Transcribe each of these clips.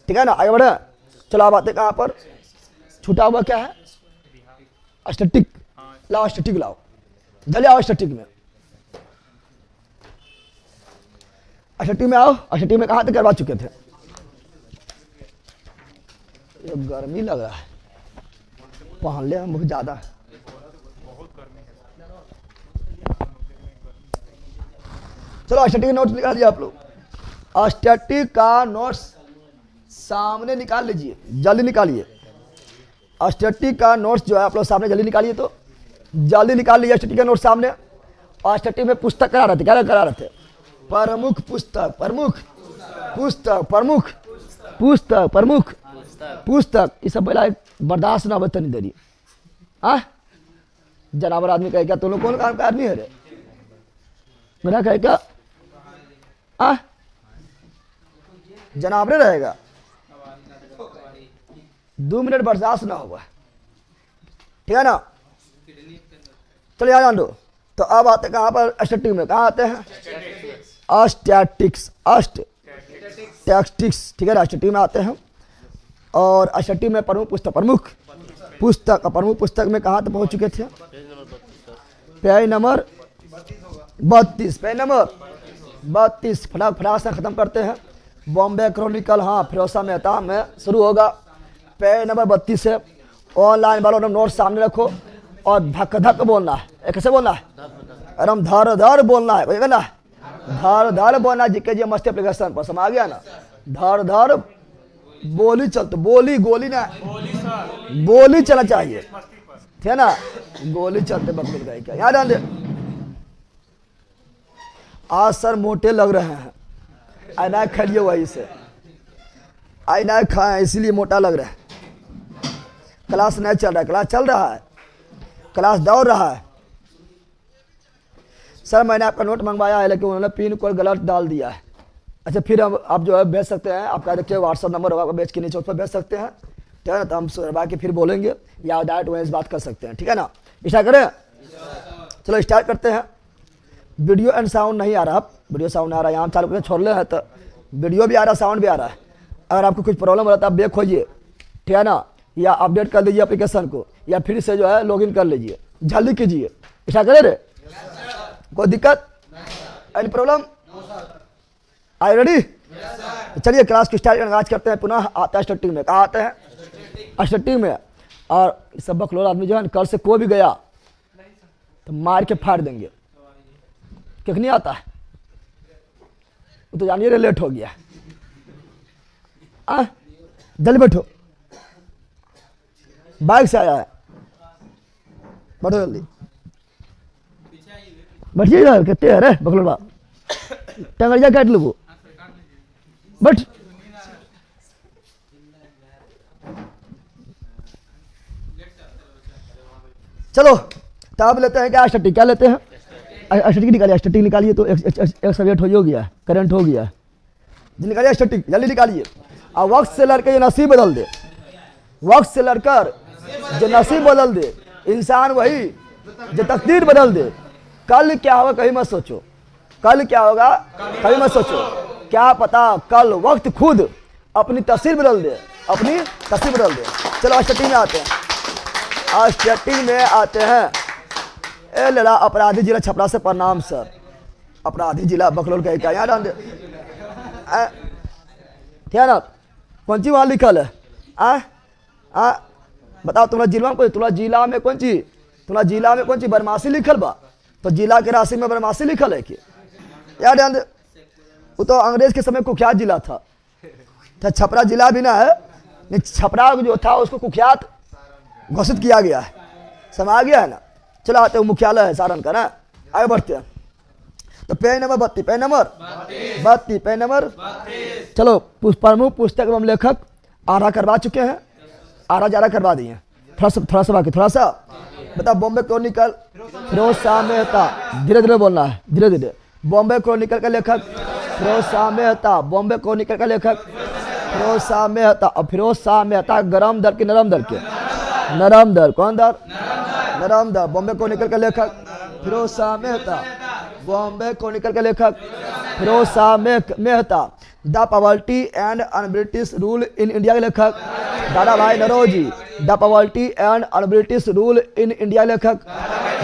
ठीक है ना, आगे बढ़े। चलो आप आते कहाँ पर, छूटा हुआ क्या है, स्टैटिक। लाओ स्टैटिक लाओ, जल्दी आओ स्टैटिक में। स्टैटिक में आओ। स्टैटिक में कहाँ तक करवा चुके थे? ये गर्मी लग रहा है, पहन ले हम बहुत ज्यादा। चलो स्टैटिक नोट्स निकाल लीजिए आप लोग। स्टैटिक का नोट्स सामने निकाल लीजिए, जल्दी निकालिए। स्टैटिक का नोट्स जो है आप लोग सामने जल्दी निकालिए, तो जल्दी निकाल लीजिए स्टैटिक का नोट्स सामने। और स्टैटिक में पुस्तक करा रहे थे, क्या करा रहे थे? प्रमुख पुस्तक, प्रमुख पुस्तक, प्रमुख पुस्तक, प्रमुख पुस्तक। ये सब पहला बर्दाश्त ना बतनी देरी। हाँ जनावर आदमी कहे क्या, तुम लोग कौन काम का आदमी है रे? मेरा कहे क्या, जनावरे रहेगा। 2 मिनट बर्दाश्त ना होगा, ठीक है ना। चलिए यहाँ जान दो। तो अब आते कहाँ पर, स्टैटिक में। कहाँ आते हैं? स्टैटिक्स, स्टैटिक्स, ठीक है ना। स्टैटिक में आते हैं। और स्टैटिक में प्रमुख पुस्तक, प्रमुख पुस्तक, प्रमुख पुस्तक में कहाँ तक पहुँच चुके थे? Page number 32, page number 32। फटाफट से खत्म करते हैं। बॉम्बे क्रॉनिकल, हाँ फिरोजा मेहता में शुरू होगा। पेज नंबर 32 से। ऑनलाइन वालों ने नोट सामने रखो और धक धक बोलना है। कैसे बोलना है? एकदम धर धर बोलना है, ना धर धर बोलना। जीके जी मस्त एप्लीकेशन पर समझ आ गया ना। धर धर बोली चलते, बोली गोली ना, बोली चलना चाहिए, ठीक है ना। गोली चलते बकरीद गए क्या, याद आने। आज सर मोटे लग रहे हैं, आइना खाइए वही से, आइना खाए इसीलिए मोटा लग रहा है। क्लास नहीं चल रहा है, क्लास चल रहा है, क्लास दौड़ रहा है। सर मैंने आपका नोट मंगवाया है लेकिन उन्होंने पिन कोड गलत डाल दिया है। अच्छा फिर आप जो है भेज सकते हैं, आपका देखिए व्हाट्सअप नंबर होगा, भेज के नीचे उस पर भेज सकते हैं, ठीक है ना। तो हम सुनवा के फिर बोलेंगे या डायरेक्ट वहीं से बात कर सकते हैं, ठीक है ना। स्टार्ट करें, चलो स्टार्ट करते हैं। वीडियो एंड साउंड नहीं आ रहा, वीडियो साउंड आ रहा है, यहाँ चालू करके छोड़ ले है तो वीडियो भी आ रहा है, साउंड भी आ रहा है। अगर आपको कुछ प्रॉब्लम हो रहा है तो आप देख खोजिए, ठीक है ना, या अपडेट कर लीजिए एप्लीकेशन को, या फिर से जो है लॉगिन कर लीजिए, जल्दी कीजिए। स्टार्ट करें रे, कोई दिक्कत, एनी प्रॉब्लम? Are ready? चलिए क्लास की स्टार्ट आज करते हैं। पुनः आता है स्टैटिक में। कहाँ आते हैं? स्टैटिक में। और सब बकलोल आदमी जो है कल से कोई भी गया तो मार के फाड़ देंगे। क्यों नहीं आता है? वो तो जानिए लेट हो गया। जल्दी बैठो, बाइक से आया है, बैठो जल्दी, बैठिए यार। कितने है रे बकलोल बाप, टंगड़िया काट लो, बट चलो तब लेते हैं क्या स्टैटिक, क्या लेते हैं? स्टैटिक निकालिए, स्टैटिक निकालिए। तो एक सब्जेक्ट हो गया, करंट हो गया, निकालिए स्टैटिक, जल्दी निकालिए। और वक्त से लड़के जो नसीब बदल दे, वक्त से लड़कर जो नसीब बदल दे, इंसान वही जो तकदीर बदल दे। कल क्या होगा कहीं मत सोचो, कल क्या होगा कहीं मत सोचो, क्या पता कल वक्त खुद अपनी तस्वीर बदल दे, अपनी तस्वीर बदल दे। चलो स्टैटिक में आते हैं, स्टैटिक में आते हैं। ए लड़ा अपराधी जिला छपरा से प्रणाम सर। अपराधी जिला बकलोल का क्या यहाँ डाल दे, ठीक है ना। कौन सी वहाँ लिखल है? बताओ तुम्हारा जिला में, तुम्हारा जिला में कौन सी, तुम्हारा जिला में कौन सी बदमाशी लिखल बा? तो जिला के राशि में बदमाशी लिखल है कि यार ध्यान दे। वो तो अंग्रेज के समय कुख्यात जिला था, तो छपरा जिला भी ना है, नहीं छपरा जो था उसको कुख्यात घोषित किया गया है, समझ आ गया है ना। चलो आते हैं, मुख्यालय है सारण का ना। आगे बढ़ते हैं। तो page number 32, page number 32, page number. चलो प्रमुख पुस्तक एवं लेखक आरा करवा चुके हैं, आरा जारा करवा दिए। थोड़ा सा बाकी, थोड़ा सा बता। बॉम्बे क्रॉनिकल फिरोज शाह मेहता, धीरे धीरे बोलना है, धीरे धीरे। बॉम्बे क्रॉनिकल का लेखक फिरोज शाह मेहता, बॉम्बे क्रॉनिकल का लेखक फिरोज शाह मेहता। और फिरोज शाह मेहता गरम दर की नरम दर के, नरम दर, कौन दर? नरम दर। बॉम्बे क्रॉनिकल का लेखक फिरोज शाह मेहता, बॉम्बे क्रॉनिकल का लेखक Firoz Shah Mehta. The poverty and unBritish rule in India के लेखक दादा भाई Naoroji. The poverty and unBritish rule in India लेखक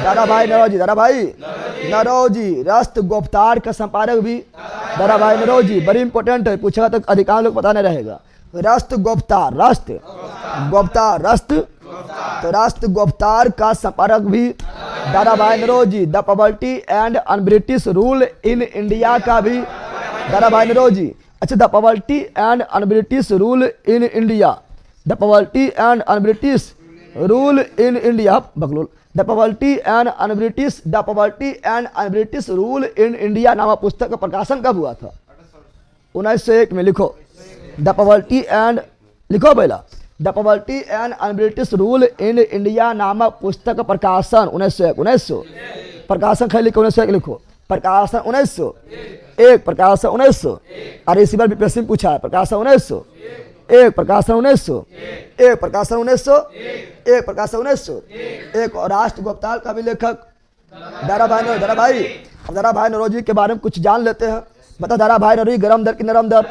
दादा भाई नौरोजी। दादा भाई नौरोजी। रस्त गुफ्तार का संपादक भी दादा भाई नौरोजी। बड़ी इंपॉर्टेंट है, पूछेगा तो अधिकांश लोग पता नहीं रहेगा। रस्त गुफ्तार, रस्त गुफ्तार, रस्त तो रस्त गुफ्तार का संपादक भी दादा भाई Naoroji. The poverty and unBritish rule in India का भी दादा भाई नौरोजी। अच्छा, the poverty and unBritish rule in India, the poverty and unBritish rule in India, बकलोल। The poverty and unBritish, the poverty and unBritish rule in India नामक पुस्तक का प्रकाशन कब हुआ था? 1901 में। लिखो द पॉवर्टी एंड, लिखो पहला, the poverty and unBritish rule in India नामक पुस्तक का प्रकाशन 1901। प्रकाशन खाली लिखो 1901 लिखो। प्रकाशन 1901, प्रकाशन 1900। अरे इसी बार बीपीएससी में पूछा है, प्रकाशन 1901, प्रकाशन 1901, प्रकाशन 1901, प्रकाशन 1901। और राष्ट्र गुफ्तार का भी लेखक दादा भाई नौरोजी। दादा भाई, अब दादा भाई नौरोजी के बारे में कुछ जान लेते हैं। बता दादा भाई नौरोजी गरम दर की नरम दर?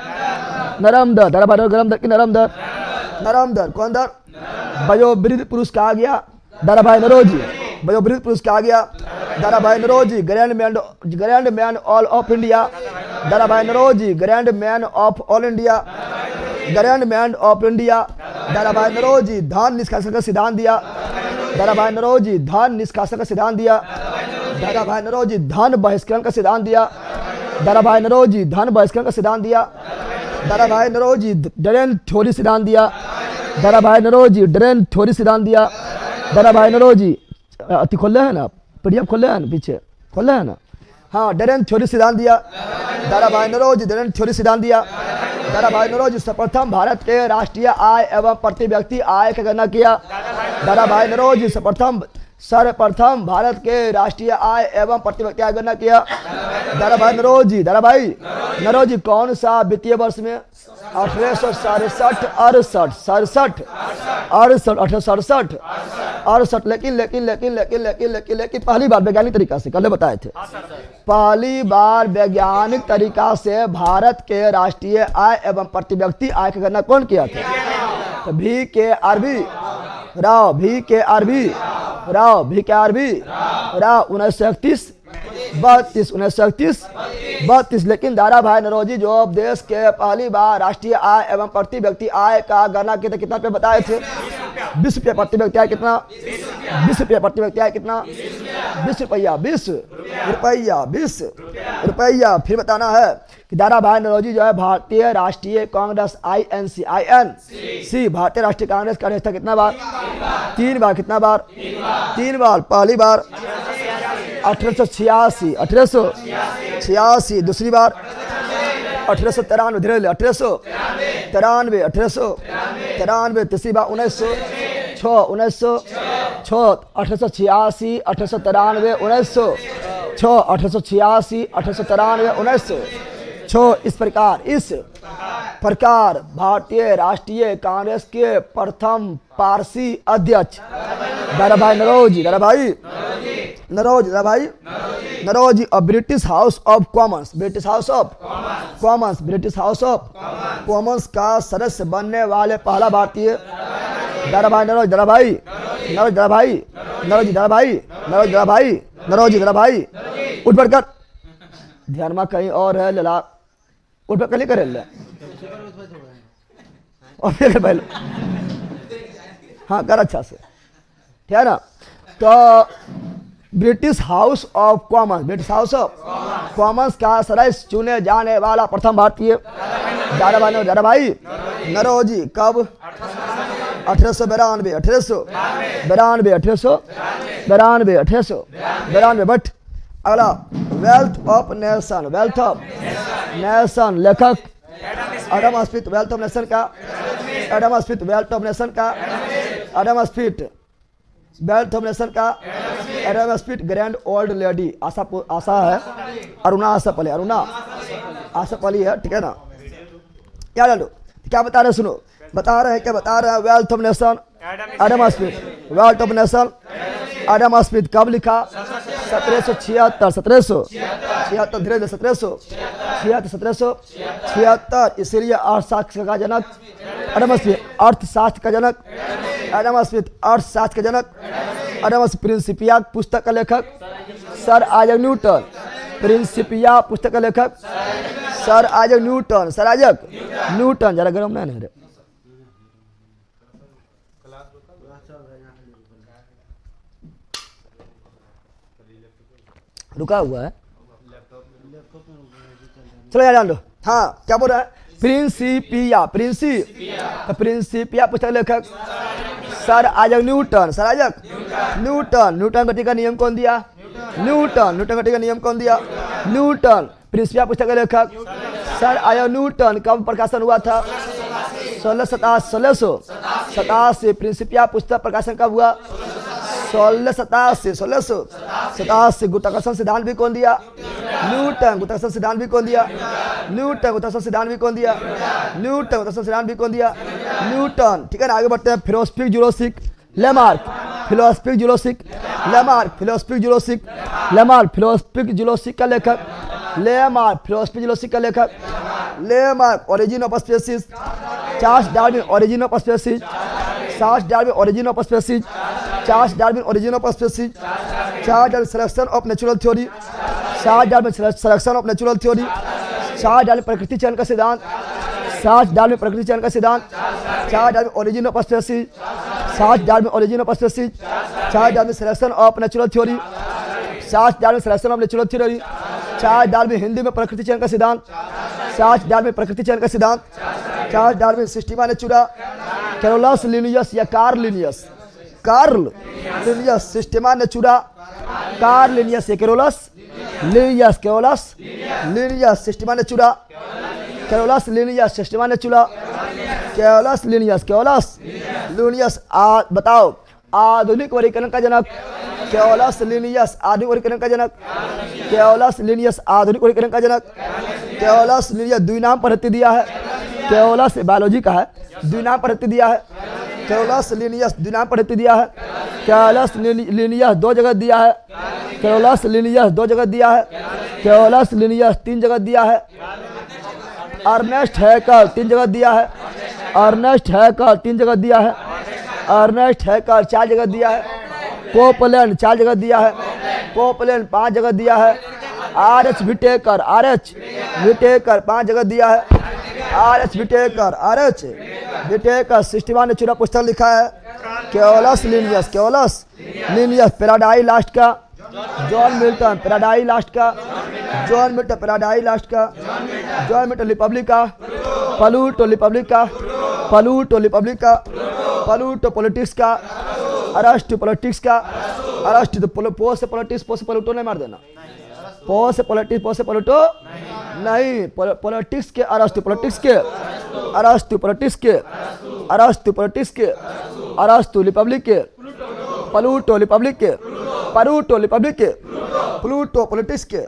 नरम दर। दादा भाई नौरोजी गरम दर की नरम दर? नरम दर। कौन दर? वयोवृद्ध पुरुष कहा गया दादा भाई नौरोजी। वयोवृद्ध पुरुष कहा गया दादा भाई Naoroji. Grand man all of India Dada भाई Naoroji. Grand man of all India, grand man of India Dada भाई नौरोजी। धन निष्कासन का सिद्धांत दिया दादा भाई नौरोजी। धन निष्कासन का सिद्धांत दिया दादा भाई नौरोजी। धन बहिष्करण का सिद्धांत दिया दादा भाई नौरोजी। धन बहिष्करण का सिद्धांत दिया दादा भाई नौरोजी। ड्रेन थ्योरी सिद्धांत दिया दादा भाई नौरोजी। ड्रेन थ्योरी सिद्धांत दिया दादा भाई नौरोजी। अति खोले है ना, पीडीएफ खोले है ना, पीछे खोले है ना। हाँ, ड्रेन थ्योरी सिद्धांत दिया दादा भाई नौरोजी। ड्रेन थ्योरी सिद्धांत दिया दादा भाई नौरोजी। सर्वप्रथम भारत के राष्ट्रीय आय एवं प्रति व्यक्ति आय का गणना किया दादा भाई नौरोजी। सर्वप्रथम भारत के राष्ट्रीय आय एवं प्रति व्यक्ति आय गणना किया दादा भाई नौरोजी। दादा भाई नौरोजी कौन सा वित्तीय वर्ष में? 1867, 1867। लेकिन पहली बार वैज्ञानिक तरीका से, कल बताए थे, पहली बार वैज्ञानिक तरीका से भारत के राष्ट्रीय आय एवं प्रति व्यक्ति आय की गणना कौन किया था? तो भी के आर बी राव 1931। लेकिन दादा भाई नौरोजी जो देश के पहली बार राष्ट्रीय आय एवं प्रति व्यक्ति आय का गणना किया था, कितना पे बताए थे? 20 रुपया प्रति व्यक्ति आय। कितना? 20 रुपया प्रति व्यक्ति आय। कितना? 20 रुपया, 20 रुपया। फिर बताना है कि दादा भाई नौरोजी जो है भारतीय राष्ट्रीय कांग्रेस INC भारतीय राष्ट्रीय कांग्रेस का अध्यक्ष था कितना बार? 3 बार। कितना बार? 3 बार। पहली बार 1886, दूसरी बार 1893, 1893, तीसरी बार 1906, 1886, 1893, 1906, 1886, 1893, 1906। इस प्रकार भारतीय राष्ट्रीय कांग्रेस के प्रथम पारसी अध्यक्ष दादा भाई नौरोजी। दादा भाई नौरोजी और British house of Commons, British house of Commons का सदस्य बनने वाले पहला भारतीय दादा भाई नौरोजी। दादा भाई उठ बढ़कर ध्यान में कहीं और है लला, उठ बढ़कर नहीं करे और फिर पहले हाँ कर अच्छा से, ठीक है ना। तो ब्रिटिश हाउस ऑफ कॉमन्स का सदस्य चुने जाने वाला प्रथम भारतीय दादा भाई नौरोजी। कब? 1892। बट अगला वेल्थ ऑफ नेशन लेखक Adam Smith. Wealth of nation का Adam Smith. Wealth of nation का Adam Smith. Grand old lady आशा है अरुणा आशापली है, ठीक है ना। क्या डालो, क्या बता रहे? सुनो, बता रहे हैं wealth of nation Adam Smith. Wealth of nation Adam Smith कब लिखा? 1776। 76 धीरे 1700 76 इसीलिए अर्थशास्त्र का जनक एडम स्मिथ, अर्थशास्त्र का जनक एडम स्मिथ, अर्थशास्त्र का जनक एडम स्मिथ। प्रिंसिपिया पुस्तक का लेखक सर आइजैक न्यूटन, प्रिंसिपिया पुस्तक का लेखक sir Isaac Newton, sir Isaac Newton. जरा गर्म नहीं है, रुका हुआ है, चलो यार जान लो। हाँ क्या बोल रहा है? प्रिंसिपिया, प्रिंसिपिया पुस्तक लेखक sir Isaac Newton, sir Isaac Newton. Newton गति का नियम कौन दिया? न्यूटन गति का नियम कौन दिया? न्यूटन। प्रिंसिपिया पुस्तक के लेखक सर आइजैक न्यूटन। कब प्रकाशन हुआ था? 1687। प्रिंसिपिया पुस्तक प्रकाशन कब हुआ? 1687। गुरुत्वाकर्षण सिद्धांत भी कौन दिया? न्यूटन। गुरुत्वाकर्षण सिद्धांत भी कौन दिया? न्यूटन। गुरुत्वाकर्षण सिद्धांत भी कौन दिया? न्यूटन। गुरुत्वाकर्षण सिद्धांत भी कौन दिया? न्यूटन। ठीक है ना, आगे बढ़ते हैं। Philosophic Jurassic Lamarck, philosophic Jurassic Lamarck, philosophic Jurassic Lamarck, philosophic Jurassic का लेखक लेमार्क, फिलोसफिक जुरासिक का लेखक Lamarck. Origin of species Charles Darwin, origin of species Charles Darwin, origin of species Charles Darwin, origin of species Charles Darwin, selection of natural theory Charles Darwin, selection of natural theory Charles Darwin, प्रकृति चयन का सिद्धांत Charles Darwin, प्रकृति चयन का सिद्धांत Charles Darwin, origin of species Charles Darwin, origin of species Charles Darwin, selection of natural theory Charles Darwin, selection of natural theory Charles Darwin, Hindi में प्रकृति चयन का सिद्धांत चार्ल्स डार्विन, प्रकृति चयन का सिद्धांत Charles Darwin, Systema Naturae Carolus Linnaeus या Carl Linnaeus, Carl Linnaeus, Systema Naturae Carl Linnaeus या Carolus Linnaeus, Carolus Linnaeus, Systema Naturae Carolus Linnaeus, Systema Naturae Carolus Linnaeus, Carolus Linnaeus. बताओ आधुनिक वर्गीकरण का जनक कैरोलस लिनियस, आधुनिक वर्गीकरण का जनक कैरोलस लिनियस, आधुनिक वर्गीकरण का जनक कैरोलस लिनियस। द्विनाम पद्धति दिया है, कैरोलस बायोलॉजी का है, द्विनाम पद्धति दिया है, कैरोलस लिनियस द्विनाम पद्धति दिया है, कैरोलस लिनियस 2 जगह दिया है, कैरोलस लिनियस 2 जगह दिया है, कैरोलस लिनियस 3 जगह दिया है, अर्नेस्ट हैकर 3 जगह दिया है, अर्नेस्ट हैकर 3 जगह दिया है, अर्नेस्ट हैकर 4 जगह दिया है, कोपलैंड 4 जगह दिया है, कोपलैंड 5 जगह दिया है, आर.एच. Whittaker, R H. विटेकर 5 जगह दिया है, R H. Whittaker, R H. Whittaker Systema Naturae पुस्तक लिखा है, Carolus Linnaeus, Carolus Linnaeus. Paradise Lost का जॉन मिल्टन, पैराडाइज लास्ट का जॉन मिल्टन, पैराडाइज लास्ट का जॉन मिल्टन। रिपब्लिका, प्लूटो रिपब्लिका, प्लूटो रिपब्लिका, प्लूटो पॉलिटिक्स का, अरेस्ट पॉलिटिक्स का, अरेस्ट पोस्ट से पॉलिटिक्स, पोस्ट से प्लूटो नहीं मार देना, पोस्ट से पॉलिटिक्स, पोस्ट से प्लूटो नहीं, पॉलिटिक्स के अरेस्ट, पॉलिटिक्स के अरेस्ट, पॉलिटिक्स के अरेस्ट, पॉलिटिक्स के अरेस्ट, रिपब्लिक के प्लूटो रिपब्लिक के, प्लूटो रिपब्लिक के, प्लूटो पॉलिटिक्स के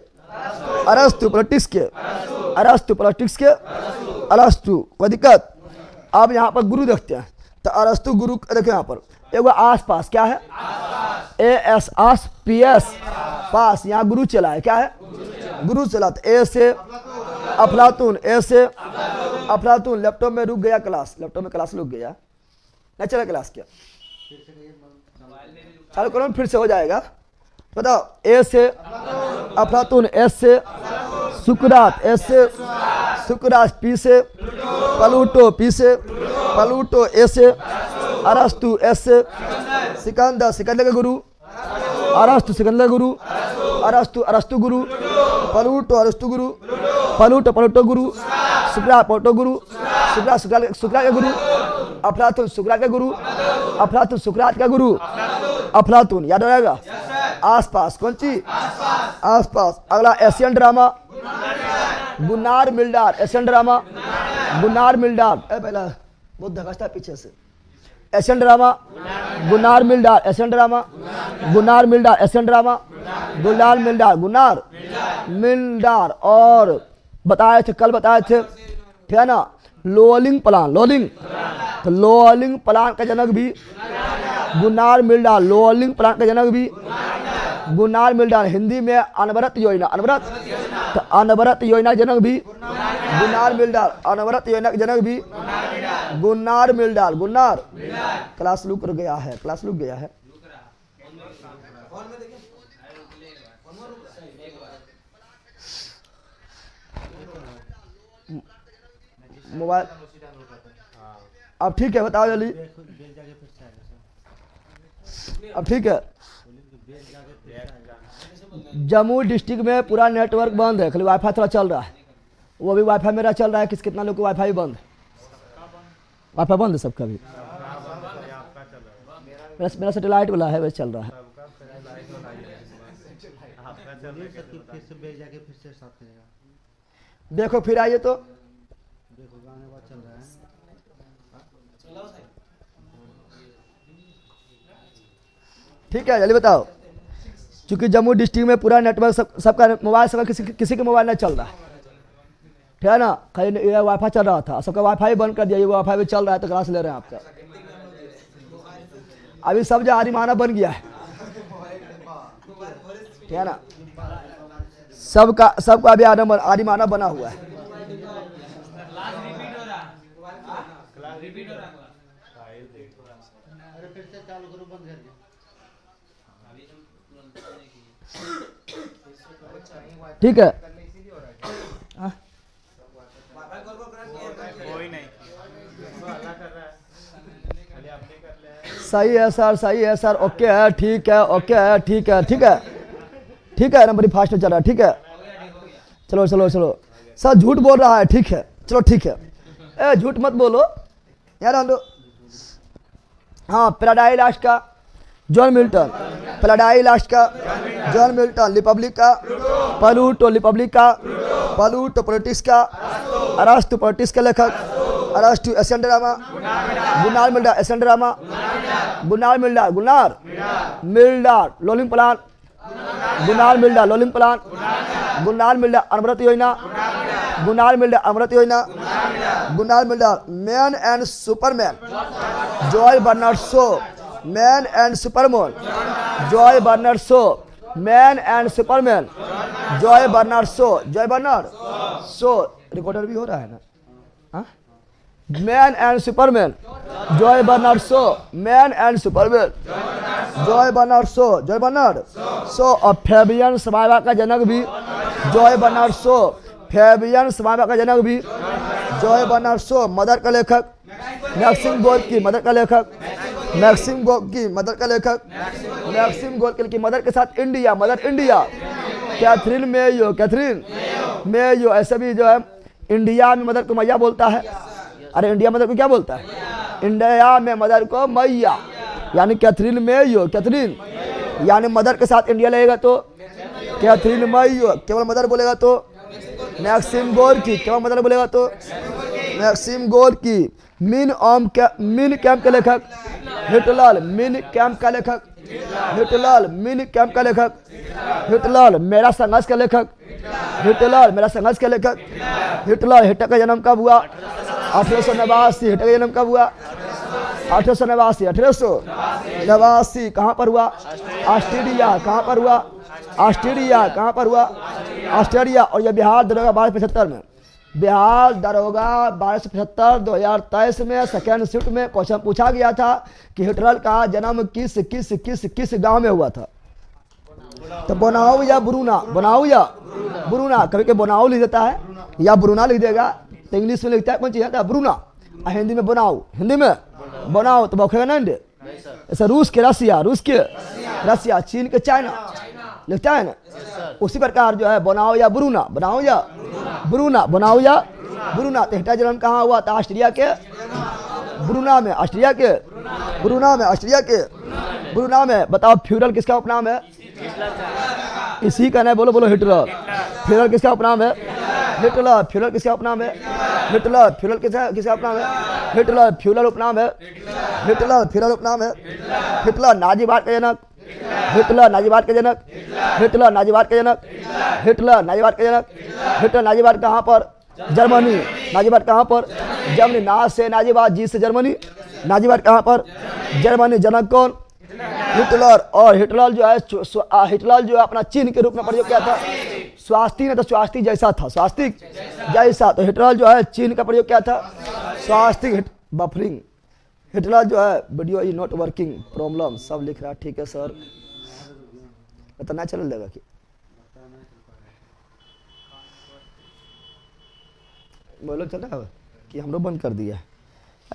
अरेस्ट, पॉलिटिक्स के अरेस्ट, पॉलिटिक्स के अरेस्ट। कोई दिक्कत? अब यहाँ पर गुरु देखते हैं, तो अरस्तु गुरु देखो यहाँ पर एक आसपास क्या है, ASPS पास, यहाँ गुरु चला है, क्या है गुरु चला। तो ए से अफलातून, ए से अफलातून। लैपटॉप में रुक गया क्लास, लैपटॉप में क्लास रुक गया, नहीं चला क्लास, क्या चालू करो फिर से हो जाएगा। बताओ ए से अफलातून, एस से सुकरात, एस से सुकरात, पी से प्लूटो, पी से प्लूटो, ए से अरस्तु, एस से सिकंदर, सिकंदर का गुरु अरस्तु, सिकंदर गुरु अरस्तु, अरस्तु गुरु प्लूटो, अरस्तु गुरु प्लूटो, प्लूटो गुरु सुकरात, प्लूटो गुरु सुकरात, सुकरात का गुरु अफलातून, सुकरात का गुरु अफलातून, सुकरात का गुरु अफलातून। याद रहेगा? आसपास, कौन चीज आसपास। अगला Asian Drama Gunnar Myrdal, Asian Drama Gunnar Myrdal. पहला बहुत धगास्ता पीछे से। Asian Drama Gunnar Myrdal, Asian Drama Gunnar Myrdal, Asian Drama Gunnar Myrdal, Gunnar Myrdal. और बताए थे, कल बताए थे, ठीक है ना, लोअलिंग प्लान, लोअलिंग, तो लोअलिंग प्लान का जनक भी गुनार मिल्डार, लोअलिंग प्लान का जनक भी गुनार मिल्डार। हिंदी में अनवरत योजना, अनवरत तो अनवरत योजना जनक भी गुन्नार मिल्डाल, अनवरत योजना जनक भी गुन्नार मिल्डाल, गुन्नार। क्लास लुक गया है, क्लास लुक गया है। मोबाइल अब ठीक है, बताओ जल्दी। अब ठीक है। जम्मू डिस्ट्रिक्ट में पूरा नेटवर्क बंद है, खाली वाईफाई थोड़ा चल रहा है, वो भी वाईफाई मेरा चल रहा है। कितना लोग को वाईफाई बंद है? वाईफाई बंद है सबका भी। मेरा सैटेलाइट वाला है, वैसे चल रहा है। देखो फिर आइए तो ठीक है, जल्दी बताओ। क्योंकि जम्मू डिस्ट्रिक्ट में पूरा नेटवर्क सबका मोबाइल, सबका किसी के मोबाइल नहीं चल रहा है, ठीक है ना। खाली ये वाईफाई चल रहा था, सबका वाईफाई बंद कर दिया, ये वाईफाई भी चल रहा है तो क्लास ले रहे हैं आपका। अभी सब जो आदिमाना बन गया है, ठीक है ना। सबका अभी आदिमाना बना हुआ है। ठीक है, सही है सर, सही है सर, ओके है, ठीक है, ओके है, ठीक है, ठीक है, ठीक है ना, बड़ी फास्ट चल रहा है, ठीक है। चलो चलो चलो, सर झूठ बोल रहा है, ठीक है, चलो ठीक है। ए झूठ मत बोलो यार। हम लोग हाँ, पैराडाइज लास्ट का जॉन मिल्टन, पैराडाइज लास्ट का जॉन मिल्टन, रिपब्लिक का प्लूटो, रिपब्लिक का प्लूटो, पॉलिटिक्स का अरस्तु, पॉलिटिक्स के लेखक अरस्तु, Asian Drama Gunnar Myrdal, Asian Drama Gunnar Myrdal, Gunnar Myrdal, rolling plan Gunnar Myrdal, rolling plan Gunnar Myrdal, अमृत योजना गुन्नार मिल्डार, अमृत योजना Gunnar Myrdal, Man and Superman जॉय Bernard Shaw, Man and Superman जॉय Bernard Shaw, Man and Superman जॉय Bernard show, Joy Bernard show recorder भी हो रहा है ना। मैन एंड सुपरमैन जॉय Bernard Shaw, Man and Superman जॉय Bernard show, Joy Bernard show. और फेबियन समाइवा का जनक भी जॉय बर्नार्ड शो, फेबियन समाइवा का जनक भी जॉय बर्नार्ड शो। मदर का लेखक मैक्सिम गोर्की, मदर का लेखक मैक्सिम गोर्की, मदर का लेखक मैक्सिम गोर्की की मदर के साथ India, mother India, Catherine Mayo, Catherine Mayo. ऐसे भी जो है इंडिया में मदर को मैया बोलता है। अरे इंडिया मदर को क्या बोलता है? इंडिया में मदर को मैया, यानी कैथरीन मेयो, कैथरीन यानी मदर के साथ इंडिया लगेगा तो कैथरीन मेयो। केवल मदर बोलेगा तो मैक्सिम गोर्की, केवल मदर बोलेगा तो मैक्सिम गोर्की। मिन कैंप के लेखक हिटलर, मिन कैंप का लेखक हिटलर, मिन कैंप का लेखक हिटलर। मेरा संघर्ष का लेखक हिटलर, मेरा संघर्ष का लेखक हिटलर। हिटलर का जन्म कब हुआ? 1889। हिटलर का जन्म कब हुआ? 1889, 1889। कहाँ पर हुआ? ऑस्ट्रेलिया। कहाँ पर हुआ? ऑस्ट्रेलिया। कहाँ पर हुआ? ऑस्ट्रेलिया। और यह बिहार दरोगा 1275 में, बिहार दरोगा 1275 2023 में सेकेंड शिफ्ट में क्वेश्चन पूछा गया था कि हिटलर का जन्म किस गांव में हुआ था। तो बनाओ या ब्रूना, बनाओ या ब्रूना, कभी कभी बनाओ लिख देता है या ब्रूना लिख देगा, तो इंग्लिश में लिखता है कौन चीज है? ब्रूना। हिंदी में बनाओ, हिंदी में बनाओ तो बखेगा ना इंडिया। ऐसे रूस के रसिया, रूस के रसिया, चीन के चाइना लिखता है ना। उसी प्रकार जो है बनाओ या ब्रूना, बनाओ या ब्रूना, बनाओ या ब्रूना। तो हिटलर जन्म कहाँ हुआ था? ऑस्ट्रिया के ब्रूना में, ऑस्ट्रिया के ब्रूना में, ऑस्ट्रिया के ब्रूना में। बताओ फ्यूरल किसका उपनाम है? इसी का नहीं, बोलो बोलो हिटलर। फ्यूरल किसका उपनाम है? हिटलर। फ्यूरल किसका उपनाम है? हिटलर। फ्यूरल किसका उपनाम है? हिटलर। फ्यूरल उपनाम है हिटलर। फ्यूरल उपनाम है हिटलर। नाजीवाद का जनक हिटलर, नाजीवाद के जनक हिटलर, नाजीवाद के जनक हिटलर, नाजीवाद के जनक हिटलर। नाजीवाद कहाँ पर? जर्मनी। नाजीवाद कहाँ पर? जर्मनी। ना से नाजीवाद, जी से जर्मनी। नाजीवाद कहाँ पर? जर्मनी। जनक कौन? हिटलर। और हिटलर जो है अपना चिन्ह के रूप में प्रयोग किया था, स्वास्तिक नहीं तो स्वास्तिक जैसा था, स्वास्तिक जैसा। तो हिटलर जो है चिन्ह का प्रयोग क्या था, स्वास्तिक। बफरिंग, हिटलर जो है video is not working problem, सब लिख रहा है। ठीक है सर, इतना चल लेगा कि बोलो चल रहा है कि हम लोग बंद कर दिया है।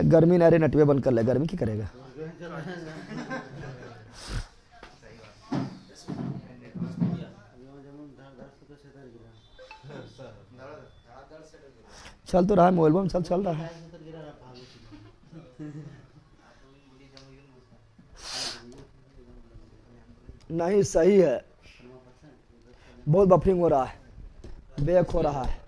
गर्मी ना रही, नटवे बंद कर ले, गर्मी की करेगा। चल तो रहा है मोबाइल में, चल रहा है। नहीं सही है, बहुत बफरिंग हो रहा है, बैक हो रहा है।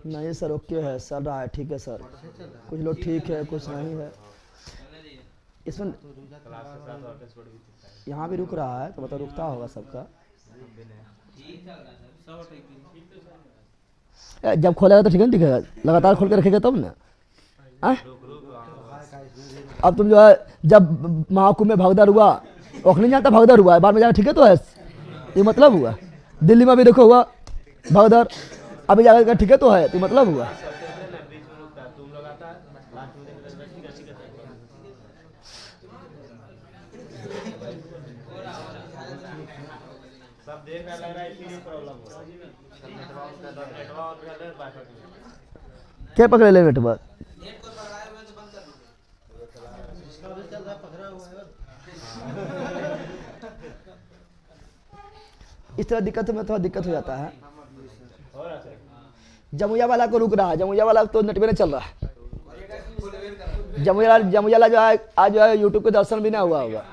नहीं सर ओके है, चल रहा है। ठीक है सर, कुछ लोग ठीक है कुछ नहीं है। इसमें यहाँ भी रुक रहा है तो मतलब रुकता होगा सबका। जब खोलेगा तो ठीक है ना दिखेगा, लगातार खोल के रखेगा तब ना। अब तुम जो है जब महाकुंभ में भगदड़ हुआ, नहीं जानता भगदड़ हुआ है, बाद में जाकर ठीक है तो है, ये मतलब हुआ। दिल्ली में भी देखो हुआ भगदड़, अभी जाकर ठीक है तो है, तो मतलब हुआ। क्या पकड़े ले नेटवर्क, इस तरह दिक्कत में थोड़ा दिक्कत हो जाता है। जमुया वाला को रुक रहा है, जमुया वाला तो नेट में नहीं चल रहा है। जमुया वाला जो है आज जो है यूट्यूब के दर्शन भी ना हुआ होगा,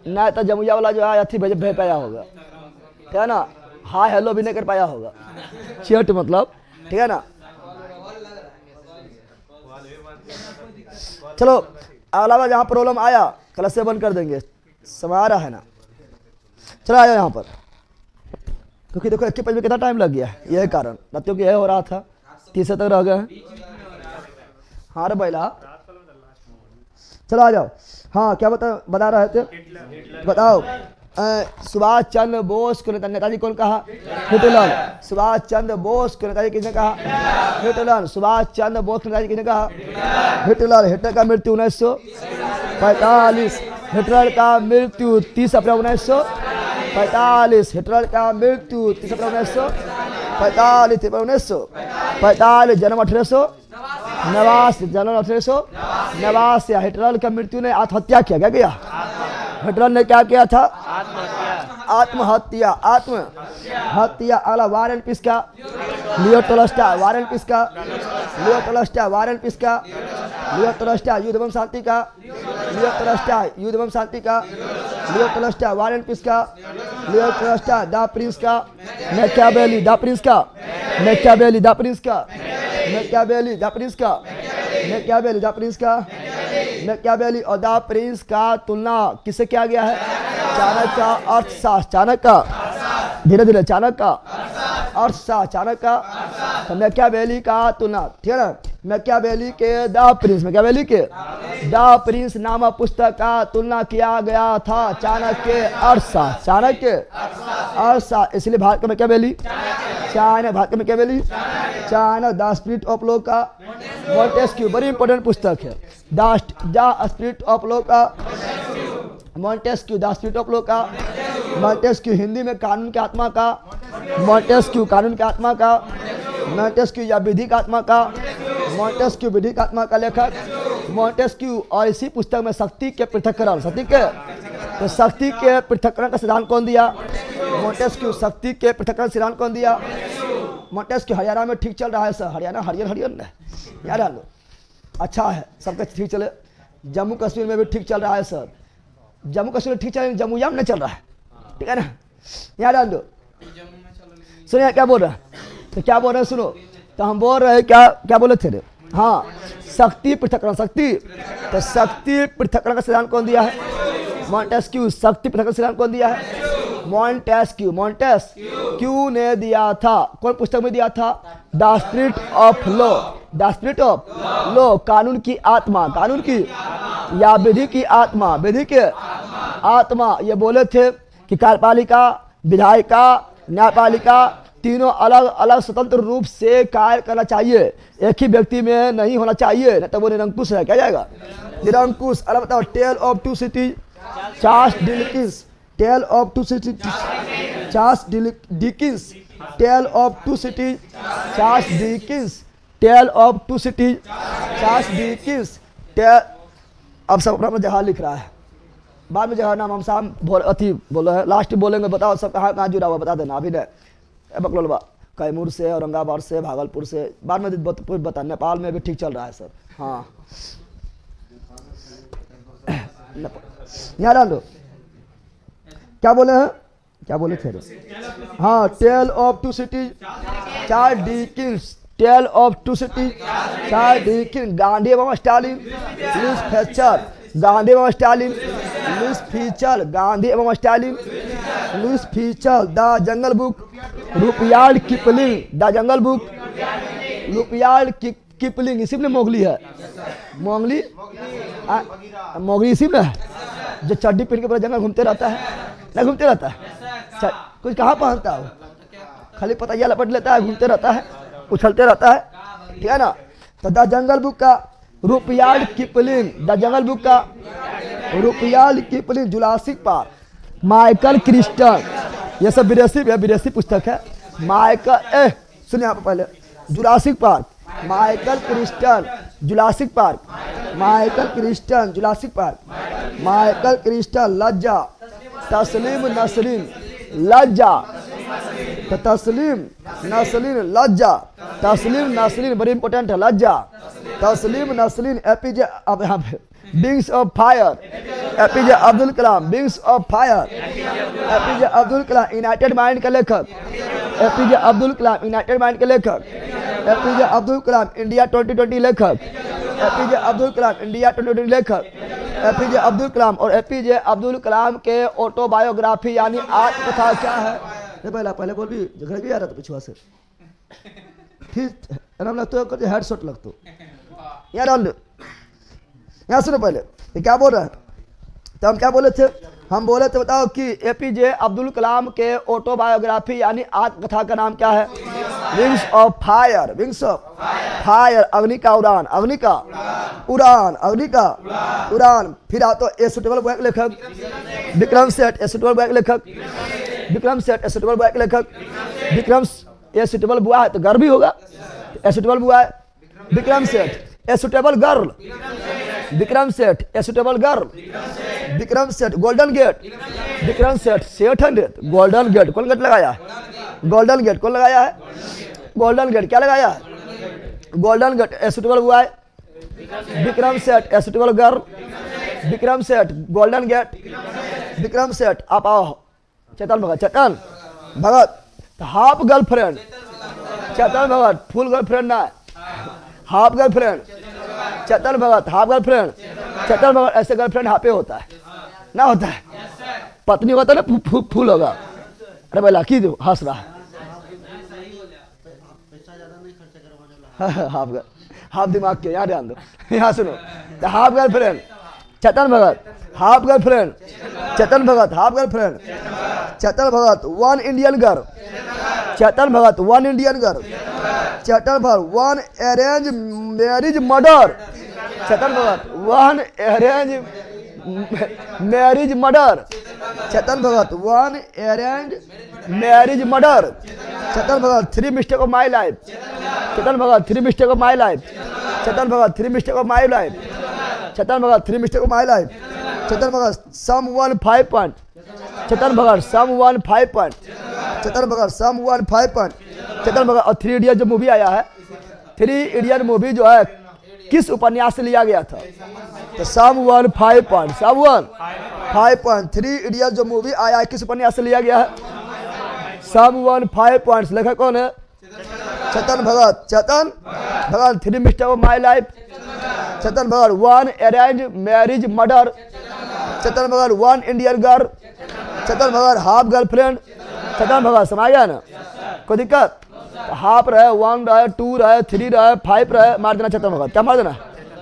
ना तो जमुया वाला जो है अथी भेज पाया होगा, ठीक है ना, हाय हेलो भी नहीं कर पाया होगा, चैट मतलब, ठीक है ना। चलो अगला बार जहाँ प्रॉब्लम आया कल से बंद कर देंगे, समय आ रहा है ना। चलो आया यहाँ पर, क्योंकि देखो 21 में कितना टाइम लग गया, यही कारण रातों की यह हो रहा था, 30 तक रह गए हैं। हाँ रे बैला, चलो आ जाओ। हाँ क्या बता रहे थे, बताओ। सुभाष चंद्र बोस को नेताजी कौन कहा, हिटलर। सुभाष चंद्र बोस को नेताजी किसने कहा, हिटलर। सुभाष चंद्र बोस को नेताजी किसने कहा, हिटलर। हिटलर का मृत्यु 1945, हिटलर का मृत्यु 30 अप्रैल 1945, हिटलर का मृत्यु 30 अप्रैल 1945, जन्म 1889, जन्म 1889। हिटलर का मृत्यु ने आत्महत्या किया, क्या किया हिटलर ने, क्या किया था, आत्महत्या। आत्महत्या। अगला वार एंड पीस का, Leo Tolstoy. War and piece का, Leo Tolstoy. War and piece का, लियो टॉलस्टॉय। युद्ध एवं शांति का, लियो टॉलस्टॉय। युद्ध एवं शांति का, Leo Tolstoy. War and piece का, लियो टॉलस्टॉय। द प्रिंस का, मैकियावेली। द प्रिंस का, मैकियावेली। द प्रिंस का, मैकियावेली। द प्रिंस का, मैकियावेली। द प्रिंस का, मैकियावेली। और द प्रिंस का तुलना किससे किया गया है, चाणक्य का अर्थशास्त्र। चाणक्य का, धीरे धीरे, चाणक्य का अर्थशास्त्र, चाणक्य का। तो मैकियावेली का तुलना, ठीक है ना, मैकियावेली के द प्रिंस, मैकियावेली के द प्रिंस नामक पुस्तक का तुलना किया गया था चाणक्य के अर्थशास्त्र, चाणक्य के अर्थशास्त्र। इसलिए भारत का मैकियावेली, चाइना भारत का Machiavelli, China. The spirit of law का मॉन्टेस्क्यू, बड़ी इंपॉर्टेंट पुस्तक है। द स्पिरिट ऑफ लॉ का Montesquieu, the spirit of law का मॉन्टेस्क्यू। हिंदी में कानून की आत्मा का, मॉन्टेस्क्यू कानून की आत्मा का, मॉन्टेस्क्यू या विधि का आत्मा का, मॉन्टेस्क्यू विधि का आत्मा का लेखक मॉन्टेस्क्यू। और इसी पुस्तक में शक्ति के पृथक्करण, शक्ति के, तो शक्ति के पृथक्करण का सिद्धांत कौन दिया, मॉन्टेस्क्यू। शक्ति के पृथक्करण सिद्धांत कौन दिया, मॉन्टेस्क्यू। हरियाणा में ठीक चल रहा है सर, हरियाणा हरियर याद आ लो, अच्छा है सबका ठीक चले। जम्मू कश्मीर में भी ठीक चल रहा है सर, जम्मू कश्मीर ठीक चल, जम्मू में नहीं चल रहा है, ठीक है ना, याद आ लो। सुनिए क्या बोल रहे हैं, तो क्या बोल रहे हैं सुनो, तो हम बोल रहे हैं क्या बोले थे रे, हाँ शक्ति पृथक्करण, शक्ति, तो शक्ति पृथक्करण का सिद्धांत कौन दिया है, मॉन्टेस्क्यू। शक्ति पृथक्करण सिद्धांत कौन दिया है, मॉन्टेस्क्यू। मॉन्टेस्क्यू ने दिया था, कौन पुस्तक में दिया था, the spirit of law. The spirit of law, कानून की आत्मा, कानून की या विधि की आत्मा, विधि के आत्मा। ये बोले थे कि कार्यपालिका, विधायिका, न्यायपालिका तीनों अलग अलग स्वतंत्र रूप से कार्य करना चाहिए, एक ही व्यक्ति में नहीं होना चाहिए, नहीं तो वो निरंकुश है, क्या जाएगा निरंकुश। अरे बताओ, tale of two cities, Charles Dickens, tale of two cities, Charles Dickens, tale of two cities, Charles Dickens, tale of two cities, Charles Dickens, tale. अब सब अपना जहाँ लिख रहा है, बाद में जगह नाम हम साहब अति बोलो है, लास्ट बोलेंगे, बताओ सब कहाँ कहाँ जुड़ा हुआ बता देना अभी नहीं। बकलोलवा कैमूर से, औरंगाबाद से, भागलपुर से, बाद में बता, नेपाल में भी ठीक चल रहा है सर। हाँ यहाँ डाल दो, क्या बोले हैं, क्या बोले थे? हाँ, tale of two cities, Charles Dickens, tale of two cities, Charles Dickens, Gandhi एवं स्टालिन, लुइस फ्लेचर, गांधी एवं स्टालिन, लुइस फ्लेचर, गांधी एवं Stalin, Louis Fletcher, the Jungle Book, Rudyard Kipling, the Jungle Book, Rudyard Kipling, इसी में Mowgli है, Mowgli Mowgli इसी में है, जो चड्डी पहन के पूरा जंगल घूमते रहता है, नहीं घूमते रहता है, कुछ कहाँ पहनता है, खाली पतैया लपट लेता है, घूमते रहता है, उछलते रहता है, ठीक है ना। तो द जंगल बुक का Rudyard Kipling, the Jungle Book का Rudyard Kipling, Jurassic Park, Michael Crichton, ये सब विदेशी पुस्तक है। माइकल सुनिए आप पहले, Jurassic Park, Michael Crichton, Jurassic Park, Michael Crichton, Jurassic Park, Michael Crichton, Lajja, Taslima Nasreen, लज्जा, तो तस्लीम नसरीन, लज्जा, तस्लीम नसरीन बड़ी इंपॉर्टेंट है, लज्जा, तस्लीम नसरीन, एपीजे अब यहाँ पे wings of fire, APJ Abdul Kalam, wings of fire, APJ Abdul Kalam, United mind के लेखक, APJ Abdul Kalam, United mind के लेखक, एपीजे अब्दुल कलाम, इंडिया 2020 लेखक, एपीजे अब्दुल कलाम, इंडिया 2020 लेखक, एपीजे अब्दुल कलाम। और एपीजे अब्दुल कलाम के ऑटोबायोग्राफी यानी आत्मकथा क्या है? पहले बोल भी घर भी आ रहा था पिछुआ से, फिर नाम लगता है हेडशॉट लगता, यहाँ डाल दो, यहाँ सुनो पहले ये क्या बोल रहा है। तो हम क्या बोले थे, हम बोले थे बताओ कि एपीजे अब्दुल कलाम के ऑटोबायोग्राफी यानी आत्मकथा का नाम क्या है? Wings of fire, wings of fire, अग्नि का उड़ान, अग्नि का उड़ान, अग्नि का उड़ान। फिर आ तो ए सुटेबल बॉय के लेखक Vikram Seth, a suitable boy के लेखक Vikram Seth, a suitable boy के लेखक विक्रम, ए सुटेबल बुआ है तो गर्ल भी होगा, ए सुटेबल बुआ है Vikram Seth, a suitable girl Vikram Seth, a suitable girl Vikram Seth, golden gate Vikram Seth, सेठ हंड्रेड, गोल्डन गेट कौन गेट लगाया है? गोल्डन गेट कौन लगाया है? गोल्डन गेट क्या लगाया है? गोल्डन गेट, ए सुटेबल बुआ है Vikram Seth, a suitable girl Vikram Seth, golden gate Vikram Seth. आप आओ चेतन भगत, चेतन भगत हाफ गर्लफ्रेंड, चेतन भगत फुल गर्लफ्रेंड ना, half girlfriend, Chetan Bhagat half girlfriend, Chetan भगत ऐसे गर्लफ्रेंड हाफे होता है ना, होता है पत्नी होता है ना फूल होगा। अरे भाई लाकी दो हंस रहा है, हाफ दिमाग के, यहाँ ध्यान दो, यहाँ सुनो। तो half girlfriend Chetan Bhagat, half girlfriend Chetan Bhagat, half girlfriend Chetan Bhagat, one Indian girl, Chetan Bhagat one Indian girl, Chetan Bhagat one arrange marriage murder, Chetan Bhagat one arrange marriage murder, Chetan Bhagat one arrange marriage murder, Chetan Bhagat three mistake of my life, Chetan Bhagat three mistake of my life, Chetan Bhagat three mistake of my life, Chetan Bhagat three mistake of my life, Chetan Bhagat some 1 5 point, Chetan Bhagat some 1 5 point, Chetan Bhagat some 1 5 point, Chetan Bhagat. और 3 idiot जो movie आया है, 3 idiot movie जो है किस उपन्यास से लिया गया था? तो सम 1 5 पॉइंट, सम 1 5 पॉइंट, 3 इडियट जो मूवी आया है किस उपन्यास से लिया गया है? सम 1 5 पॉइंट्स। लेखक कौन है? Chetan Bhagat, Chetan Bhagat three mistake of my life, Chetan Bhagat one arrange marriage murder, Chetan Bhagat one Indian girl, Chetan Bhagat half girlfriend, Chetan Bhagat. समझ गया ना? कोई दिक्कत? हाफ रहे, 1 रहे, 2 रहे, 3 रहे, 5 रहे, मार देना चेतन भगत। क्या मार देना?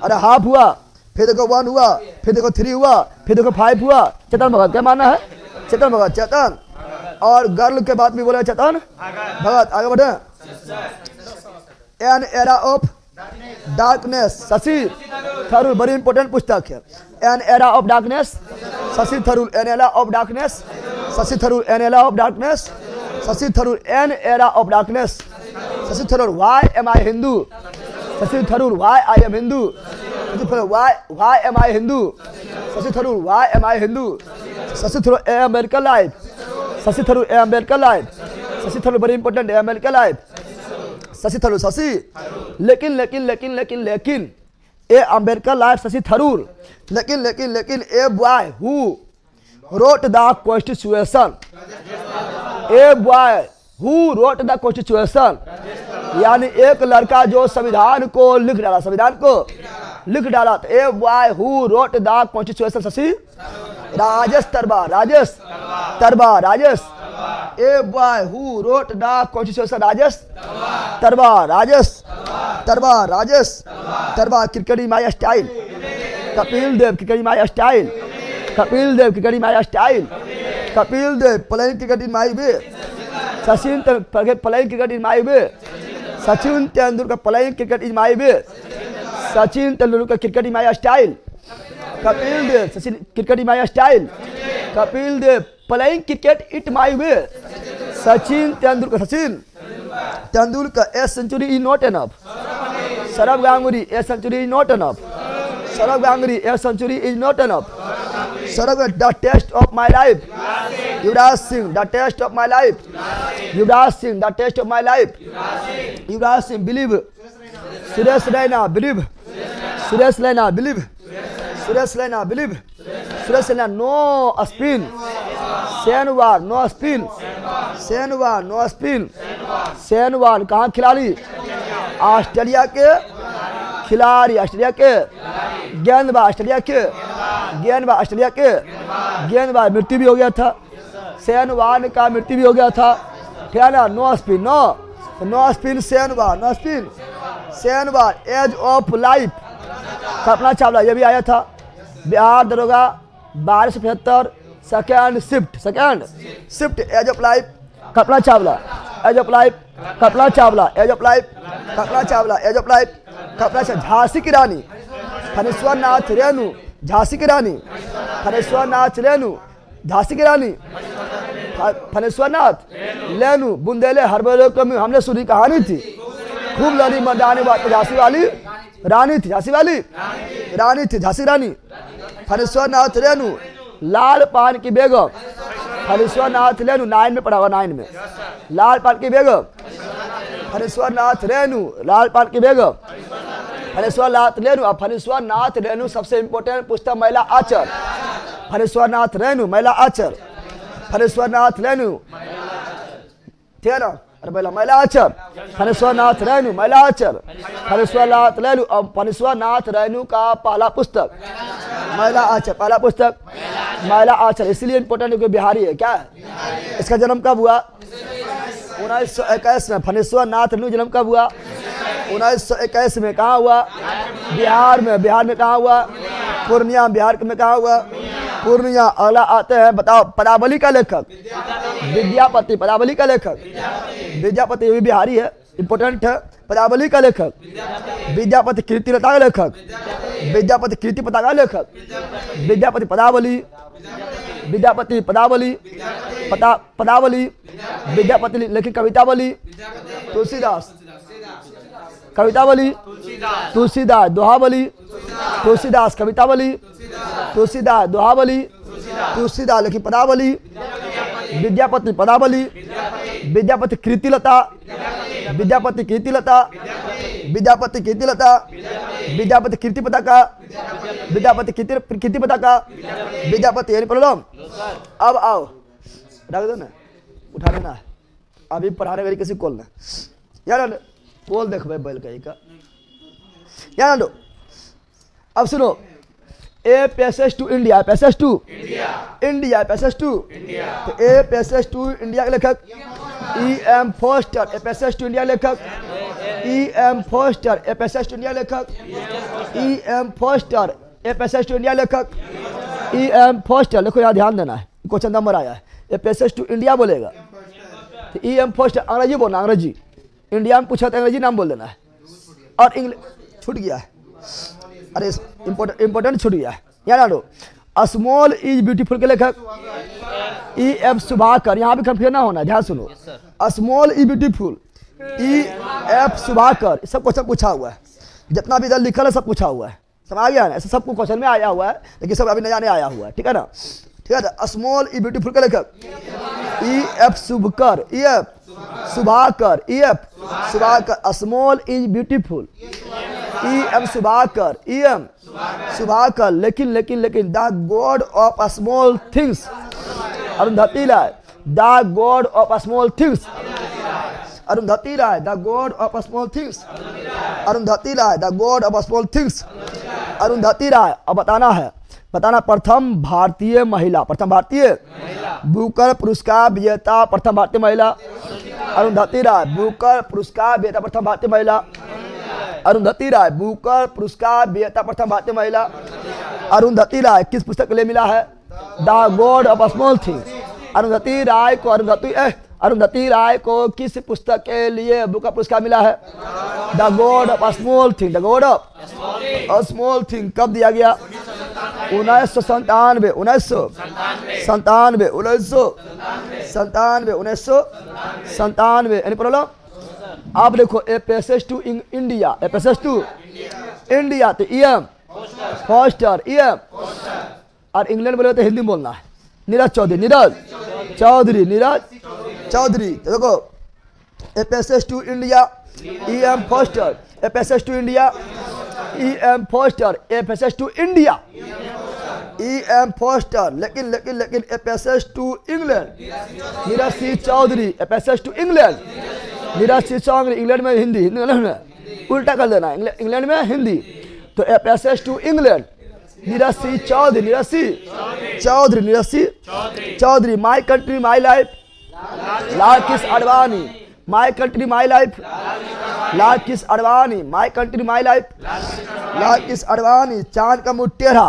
अरे हाफ हुआ, फिर देखो 1 हुआ, फिर देखो 3 हुआ, फिर देखो 5 हुआ, चेतन भगत। क्या मारना है? चेतन भगत, चेतन। और गर्ल के बाद भी बोले चेतन भगत। आगे बढ़े। N era of darkness, Shashi Tharoor, बड़ी इंपॉर्टेंट पुस्तक है। N era of darkness, Shashi Tharoor. An era of darkness, Shashi Tharoor. An era of darkness, Shashi Tharoor. An era of darkness, Shashi Tharoor. Why am I Hindu, Shashi Tharoor. Why I am Hindu, Shashi Tharoor. Why am I Hindu, Shashi Tharoor. Why am I Hindu, Shashi Tharoor. A American life, Shashi Tharoor. A American life, Shashi Tharoor, बड़ी important है। American life, Shashi Tharoor. Shashi लेकिन लेकिन लेकिन लेकिन लेकिन a Ambedkar life, Shashi Tharoor. लेकिन लेकिन लेकिन a boy who wrote the constitution, a boy who wrote the constitution, यानी एक लड़का जो संविधान को लिख डाला, संविधान को लिख डाला। तो a boy who wrote the constitution, Shashi Rajesh Tarba, Rajesh Tarba, Rajesh. A boy who wrote the constitution, Rajesh Tarba, Rajesh Tarba, Rajesh Tarba. Cricket is my style, Kapil Dev. Cricket is my style, Kapil Dev. Cricket is my style, Kapil Dev. Playing cricket is my way, Sachin Tendulkar. Playing cricket is my way, Sachin Tendulkar. Playing cricket is my way, Sachin Tendulkar. Cricket is my style, Kapil Dev. Sachin cricket is my style, Kapil Dev. Playing cricket it my way, Sachin Tendulkar. Sachin Tendulkar. A century is not enough, Sourav Ganguly. A century is not enough, Sourav Ganguly. A century is not enough, Sourav. The test of my life, Yuvraj Singh. The test of my life, Yuvraj Singh. The test of my life, Yuvraj Singh. Believe, Suresh Raina. Believe, Suresh Raina. Believe, Suresh Raina. Believe, Suresh Raina. No spin, Shane Warne. No spin, Shane Warne. No spin, Shane Warne. कहाँ खिलाड़ी? Australia के खिलाड़ी, Australia के गेंदबाज, Australia के गेंदबाज, Australia के गेंदबाज। मृत्यु भी हो गया था, सेनवान का मृत्यु भी हो गया था। ठीक है ना? No spin, no spin, Shane Warne. No spin, Shane Warne. Edge of life, Kalpana Chawla. ये भी आया था। बिहार दरोगा 1275, second shift, second shift. Edge of life, Kalpana Chawla. Edge of life, Kalpana Chawla. Edge of life, Kalpana Chawla. Edge of life, Kalpana Chawla. Jhansi की रानी, फणीश्वर नाथ रेणु। झांसी की रानी, फणीश्वर नाथ रेणु। झांसी की रानी, फणीश्वर नाथ रेणु। बुंदेले हड़बड़ों में हमने सुनी कहानी थी, खूब लड़ी मर्दानी बात। झांसी वाली रानी थी, झांसी वाली रानी थी, झांसी रानी। फणीश्वर नाथ रेणु। लाल पान की बेगम, फणीश्वर नाथ रेणु। 9 में पढ़ा हुआ, 9 में। लाल पान की बेगम, फणीश्वर नाथ रेणु। लाल पान की बेगम, फणीश्वर नाथ रेणु। अब फणीश्वर नाथ रेणु सबसे इंपॉर्टेंट पुस्तक महिला आचर, फणीश्वर नाथ रेणु, महिला आचर। फणीश्वर नाथ रेणु, ठीक है ना? अरे महिला आचर, फणीश्वर नाथ रेणु, महिला आचर। फणीश्वर नाथ रेणु। अब फणीश्वर नाथ रेणु का पहला पुस्तक महिला आचर, पहला पुस्तक महिला आचर। इसलिए इंपॉर्टेंट क्योंकि बिहारी है। क्या है? इसका जन्म कब हुआ? 1921 में। फणीश्वर नाथ रेणु जन्म कब हुआ? 1921 में। कहाँ हुआ? बिहार में। बिहार में कहाँ हुआ? पूर्णिया। बिहार में कहाँ हुआ? पूर्णिया। अगला आते हैं, बताओ। पदावली का लेखक विद्यापति, पदावली का लेखक विद्यापति। ये भी बिहारी है, इंपॉर्टेंट है। पदावली का लेखक विद्यापति। कीर्तिलता का लेखक विद्यापति। कीर्ति पता का लेखक विद्यापति। पदावली, विद्यापति। पदावली, पदावली विद्यापति। लेकिन कवितावली तुलसीदास, कवितावली तुलसीदास। दोहावली तुलसीदास, कवितावली तुलसीदास, दोहावली तुलसीदास। लेकिन पदावली विद्यापति। पदावली विद्यापति। कीर्तिलता विद्यापति। कीर्तिलता विद्यापति। कीर्तिलता विद्यापति। कीर्ति पताका विद्यापति। कीर्ति पताका विद्यापति। यानी प्रॉब्लम। अब आओ, रख दो ना, उठा लेना है। अभी पढ़ाने वाली किसी कॉल ना यार, कॉल देख भाई बैल कहीं का यार लो। अब सुनो, a passage to India, passage to India, passage to India. तो ए पैसेज टू इंडिया के लेखक E.M. Forster, a passage to India लेखक। E.M. Forster, a passage to India लेखक। E.M. Forster, a passage to India लेखक। E.M. Poster, देखो यहाँ ध्यान देना है, क्वेश्चन नंबर आया है, ए पैसेज टू इंडिया बोलेगा तो E.M. फोस्टर अंग्रेजी बोलना, अंग्रेजी। इंडिया में पूछा तो अंग्रेजी नाम बोल देना है। और इंग्लिश छूट गया है, अरे इंपॉर्टेंट छूट गया है, यहाँ डालो। स्मॉल इज ब्यूटीफुल के लेखक E.M. सुभाकर, यहाँ भी कंफ्यूजन ना होना, ध्यान सुनो। Small is beautiful, E.F. Subhakar, सब क्वेश्चन पूछा हुआ है, जितना भी इधर लिखल है सब पूछा हुआ है, समझ आ गया ना? ऐसे सबको क्वेश्चन में आया हुआ है, लेकिन सब अभी नया नया आया हुआ है, ठीक है ना? ठीक है ना? स्मॉल इज ब्यूटीफुल के लेखक E.F. Schumacher, E.F. Schumacher, E.F. Schumacher. Small is beautiful, E.M. Schumacher, E.M. Schumacher. लेकिन लेकिन लेकिन the God of Small Things, Arundhati Roy, the God of Small Things, Arundhati Roy, the God of Small Things, Arundhati Roy, the God of Small Things, Arundhati Roy. अब बताना है, बताना प्रथम भारतीय महिला, प्रथम भारतीय बुकर पुरस्कार विजेता, प्रथम भारतीय महिला अरुंधति राय, बुकर पुरस्कार विजेता प्रथम भारतीय महिला अरुंधति राय, बुकर पुरस्कार विजेता प्रथम भारतीय महिला अरुंधति राय। किस पुस्तक के लिए मिला है? The God of Small Things. Arundhati Roy को अरुंधति राय को किस पुस्तक के लिए बुकर पुरस्कार मिला है? The God of small thing, the God of small thing. कब दिया गया? 1997, 1997, 1997। Any problem? आप देखो a passage to India, a passage to India तो E.M. Poster, E.M. और इंग्लैंड बोले तो हिंदी बोलना है, नीरज चौधरी, नीरज चौधरी, नीरज चौधरी। तो देखो a passage to India E.M. Forster, a passage to India E.M. Forster, a passage to India E.M. Forster. लेकिन लेकिन लेकिन a passage to England Neeraj Singh Chaudhary, a passage to England Neeraj Singh Chaudhary. England में हिंदी, इंग्लैंड में उल्टा कर देना, इंग्लैंड में हिंदी। तो a passage to England Neeraj Singh Chaudhary, Neeraj Singh Chaudhary, Neeraj Singh Chaudhary. My country my life, Lal Krishna Advani, my country my life, Lal Krishna Advani, my country my life, Lal Krishna Advani. चांद का मुंह टेढ़ा,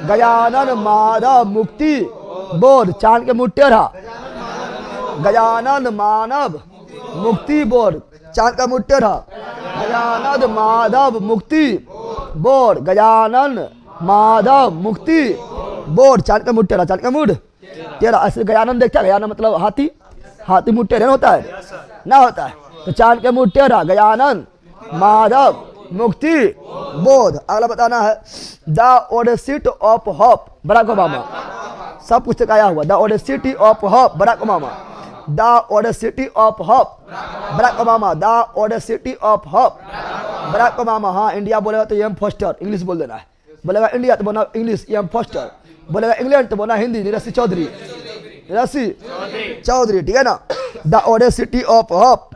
गजानन माधव मुक्ति बोर्ड, चांद के मुंह टेढ़ा, गजानन मानव मुक्ति बोर्ड, चांद का मुंह टेढ़ा, गजानन माधव मुक्ति बोर्ड, गजानन माधव मुक्ति बोर्ड। चांद का मुंह टेढ़ा, चांद का मुंह टेढ़ा। ऐसे गजानन देखता है, गजानन मतलब हाथी, हाथी मुंह टेढ़ा होता है ना, होता है। तो चांद के मुंह टेढ़ा, गजानन माधव मुक्ति बोध। अगला बताना है the audacity of hope, Barack Obama. सब पुस्तक आया हुआ, the audacity of hope, Barack Obama, the audacity of hope, Barack Obama, the audacity of hope, Barack Obama. हाँ, इंडिया बोलेगा तो E.M. फोस्टर, इंग्लिश बोल देना है। बोलेगा इंडिया तो बोलना इंग्लिश E.M. फोस्टर, बोलेगा इंग्लैंड तो बोलना हिंदी नीरज सिंह चौधरी, नीरज सिंह चौधरी, ठीक है ना? The audacity of hope,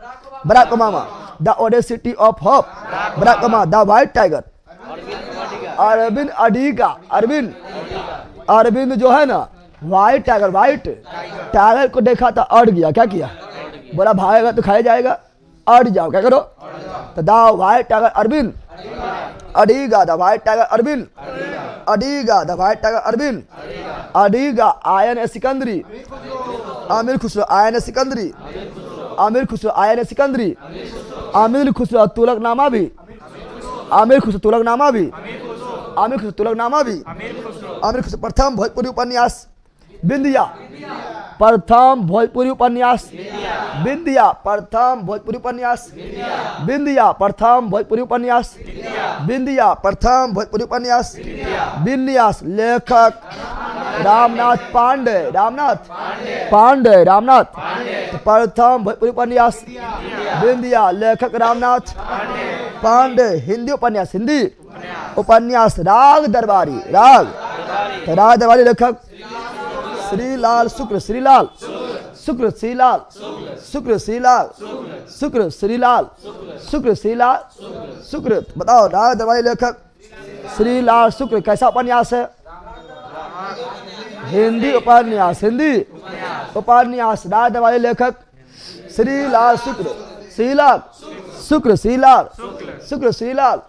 Barack Obama, the audacity of hope, Barack Obama. The white tiger, Arvind Adiga, Arvind जो है ना व्हाइट टाइगर, व्हाइट टाइगर को देखा था, अड़ गया, क्या किया? बोला भागेगा तो खाया जाएगा, अड़ जाओ, क्या करो? तो the white tiger Arvind Adiga, the white tiger Arvind Adiga, the white tiger Arvind Adiga. INA सिकंदरी, आमिर खुसरो, INA सिकंदरी, आमिर खुसरो, INA सिकंदरी, आमिर खुसरो तुलकनामा भी, आमिर खुसरो तुलकनामा भी, आमिर खुसरो तुलकनामा भी, आमिर खुसरो। प्रथम भोजपुरी उपन्यास बिंदिया, प्रथम भोजपुरी उपन्यास बिंदिया, प्रथम भोजपुरी उपन्यास बिंदिया, प्रथम भोजपुरी उपन्यास बिंदिया, प्रथम भोजपुरी उपन्यास विन्यास। लेखक रामनाथ पांडे, रामनाथ पांडे, रामनाथ। प्रथम भोजपुरी उपन्यास बिंदिया, लेखक रामनाथ पांडे। हिंदी उपन्यास, हिंदी उपन्यास राग दरबारी, राग दरबारी, लेखक श्रीलाल शुक्र, श्रीलाल शुक्र, श्रीलाल शुक्र, श्रीलाल शुक्र, श्रीलाल शुक्र, श्रीलाल शुक्र। बताओ राग दरबारी लेखक श्रीलाल शुक्र। कैसा उपन्यास है? हिंदी उपन्यास, हिंदी उपन्यास। राग दरबारी लेखक श्रीलाल शुक्र, श्रीलाल शुक्र, श्रीलाल शुक्र, श्रीलाल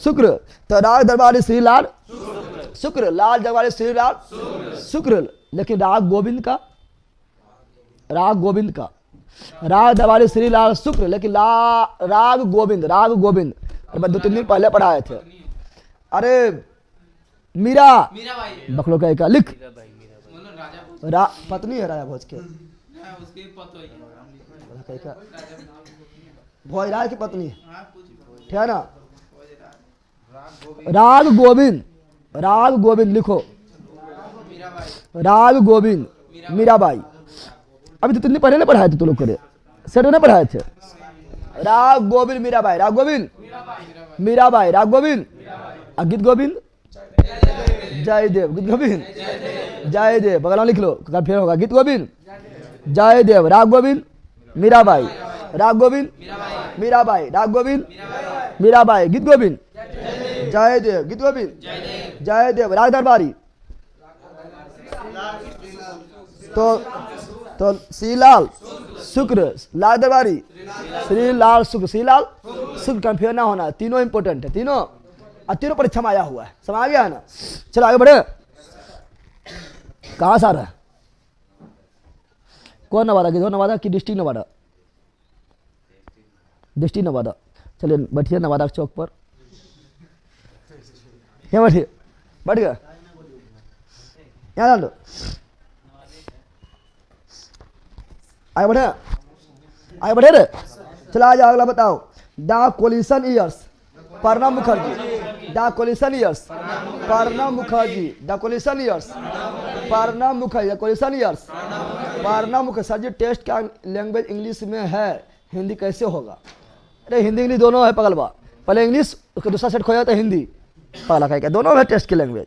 शुक्र। तो राग दरबारी श्रीलाल शुक्र, लाल दरबारी श्रीलाल शुक्र। लेकिन राग गोविंद का, राग गोविंद का, राग दरबारी श्रीलाल शुक्र, लेकिन राग गोविंद, राग गोविंद। मैं 2-3 दिन पहले पढ़ाए थे। अरे मीरा बखलो का लिख, पत्नी है राजा भोज के, भोजराज की पत्नी, ठीक है ना। राग गोविंद, राग गोविंद लिखो, राग गोविंद मीराबाई। अभी तो तुमने पहले नहीं पढ़ाए थे, तुम लोग करे सेट नहीं पढ़ाए थे। राग गोविंद मीराबाई, राग गोविंद मीराबाई, राग गोविंद। गीत गोविंद जयदेव, गीत गोविंद जयदेव, बगल में लिख लो, कल फिर होगा। गीत गोविंद जयदेव, राग गोविंद मीराबाई, राग गोविंद मीराबाई, राग गोविंद मीराबाई, गीत गोविंद जयदेव, गीत गोविंद जयदेव, राग दरबारी। तो श्रीलाल शुक्र, लाल दरबारी श्रीलाल शुक्र, श्रीलाल शुक्र। कंफ्यूज ना होना, तीनों इंपोर्टेंट है, तीनों और तीनों परीक्षा में आया हुआ है, समझ आ गया है ना। चलो आगे बढ़े। कहाँ से आ रहा है, कौन नवादा की, नवादा की डिस्ट्रिक्ट नवादा, डिस्ट्रिक्ट नवादा। चलिए बैठिए नवादा चौक पर, क्या बैठिए, बैठ गया यहाँ डाल दो। आगे बढ़े, आगे बढ़े रे। चला आज अगला बताओ। The coalition years, Pranab Mukherjee, the coalition years Pranab Mukherjee, the coalition years Pranab Mukherjee, the coalition years Pranab Mukherjee. Sir ji test क्या लैंग्वेज इंग्लिश में है, हिंदी कैसे होगा? अरे हिंदी इंग्लिश दोनों है पगलवा, पहले इंग्लिश उसका दूसरा सेट खोया तो हिंदी, पहला क्या दोनों है टेस्ट की लैंग्वेज।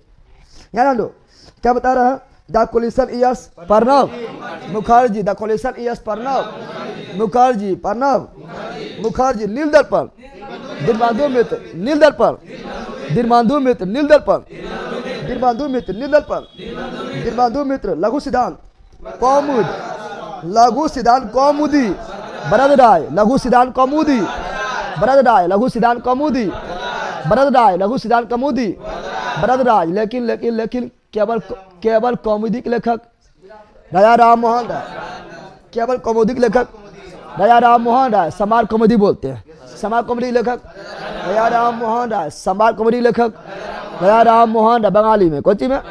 यहाँ लो क्या बता रहा है। The coalition years Pranab Mukherjee, the coalition years Pranab Mukherjee, Pranab Mukherjee. Neel Darpan, Dinabandhu मित्र, नील दर्पण, दिनबंधु मित्र, नील दर्पण, दिनबंधु मित्र, नील दर्पण, दिनबंधु मित्र। लघु सिद्धांत कौमुद, लघु सिद्धांत कौमुदी, भरत राय, लघु सिद्धांत कौमुदी, भरत राय, लघु सिद्धांत कौमुदी, भरत राय, लघु सिद्धांत कौमुदी, भरत राज। लेकिन लेकिन लेकिन केवल केवल कौमुदी के लेखक राजा राम मोहन राय, केवल कौमुदी के लेखक राजा राम मोहन राय, समार कॉमेडी बोलते हैं, समार कॉमेडी लेखक राजा राम मोहन राय, समार कॉमेडी लेखक राजा राम मोहन राय। बंगाली में, कौन सी में?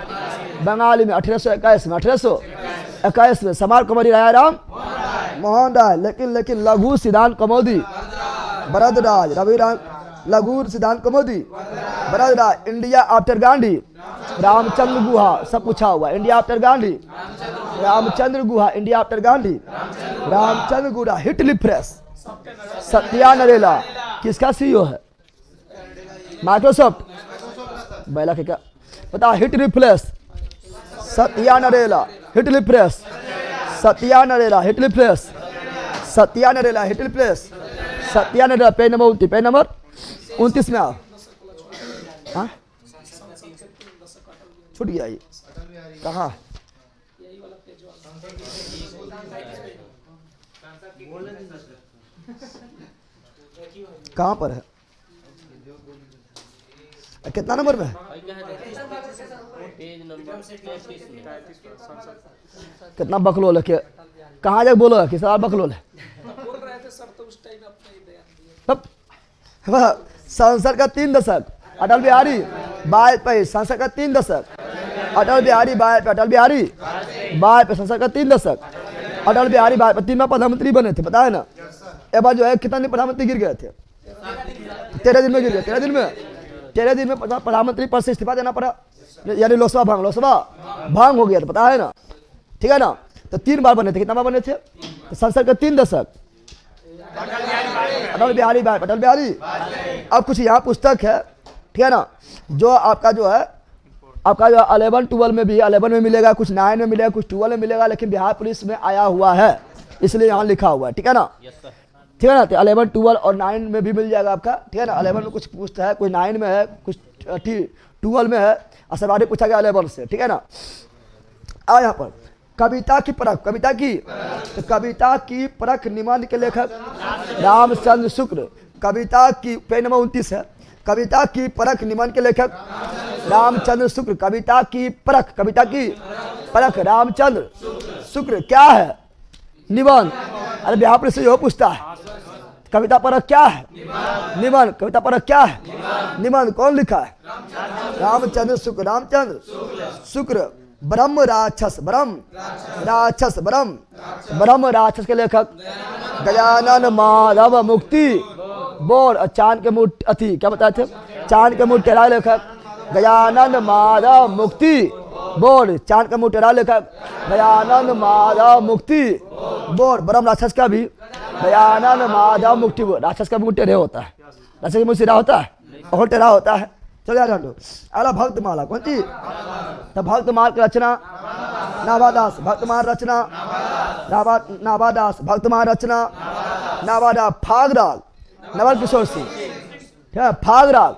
बंगाली में 1821 में, 1821 में समार कॉमेडी राजा राम मोहन राय। लेकिन लेकिन लघु सिद्धांत कौमुदी भरत राज, रविराम, लघु सिद्धांत कौमुदी भरत राज। इंडिया आफ्टर गांधी रामचंद्र गुहा, सब पूछा हुआ। India after Gandhi Ramachandra Guha, India after Gandhi Ramachandra Guha. Hit refresh Satya Nadella किसका सीईओ है? माइक्रोसॉफ्ट, बैला के क्या पता। Hit refresh Satya Nadella, hit refresh Satya Nadella, hit refresh Satya Nadella, hit refresh Satya Nadella. Page number 29, page number 29 में आओ। हाँ छूट गया ये, कहाँ? कहाँ पर है? कितना नंबर में है? कितना बकलोल है? कहाँ जाके बोलो है? किस बकलोल है? संसद का 3 दशक, अटल बिहारी वाजपेयी। संसद का 3 दशक, अटल बिहारी वाजपेयी, अटल बिहारी वाजपेयी। संसद का 3 दशक, अटल बिहारी वाजपेयी। 3 बार प्रधानमंत्री बने थे, पता है ना। एक बार जो है कितना दिन प्रधानमंत्री गिर गए थे? 13 दिन में गिर गए, 13 दिन में, 13 दिन में प्रधानमंत्री पद से इस्तीफा देना पड़ा, यानी लोकसभा भंग, लोकसभा भंग हो गया था, पता है ना, ठीक है ना। तो 3 बार बने थे, कितना बार बने थे? तो संसद का 3 दशक, अटल बिहारी वाजपेयी, अटल बिहारी। अब कुछ यहाँ पुस्तक है, ठीक है ना, जो आपका जो है आपका जो 11, 12 में भी 11 में मिलेगा, कुछ 9 में मिलेगा, कुछ 12 में मिलेगा, लेकिन बिहार पुलिस में आया हुआ है, इसलिए यहाँ लिखा हुआ है, ठीक है ना। ठीक है ना। तो 11, 12 और 9 में भी मिल जाएगा आपका, ठीक है ना। 11 में कुछ पूछता है, कोई 9 में है, कुछ 12 में है, और सब आगे पूछा गया 11 से, ठीक है ना। आओ यहाँ पर कविता की परख, कविता की, तो कविता की परख निबंध के लेखक रामचंद्र शुक्ल। कविता की, पेज नंबर 29 है, कविता की परख निबंध के लेखक रामचंद्र शुक्ल। कविता की परख, कविता की परख रामचंद्र शुक्ल। क्या है निबंध? अरे बिहार पुलिस से जो पूछता है कविता परख क्या है? निबंध। कविता परख क्या है? निबंध। कौन लिखा है? रामचंद्र शुक्ल। रामचंद्र शुक्ल। ब्रह्म राक्षस, ब्रह्म राक्षस, ब्रह्म राक्षस के लेखक गजानन माधव मुक्ति बोर्ड। चांद के मुठ अथी क्या बताए थे? चांद के मुठ टेढ़ा लेखक गजानन माधव मुक्ति बोर्ड। चांद का मुंह टेढ़ा लेखक गजानन माधव मुक्ति बोर्ड। ब्रह्म राक्षस का भी गजानन माधव मुक्ति बोर्ड। राक्षस का मुंह टेढ़े होता है, राक्षस का मुंह सीधा होता है और टेढ़ा होता है। चलो यार अगला भक्तमाला। कौन सी? तो भक्तमाल की रचना नाभादास। भक्तमाल रचना नाभादास। भक्तमाल रचना नाभादास। फाग राग नवल किशोर सिंह। ठीक है, फाग राग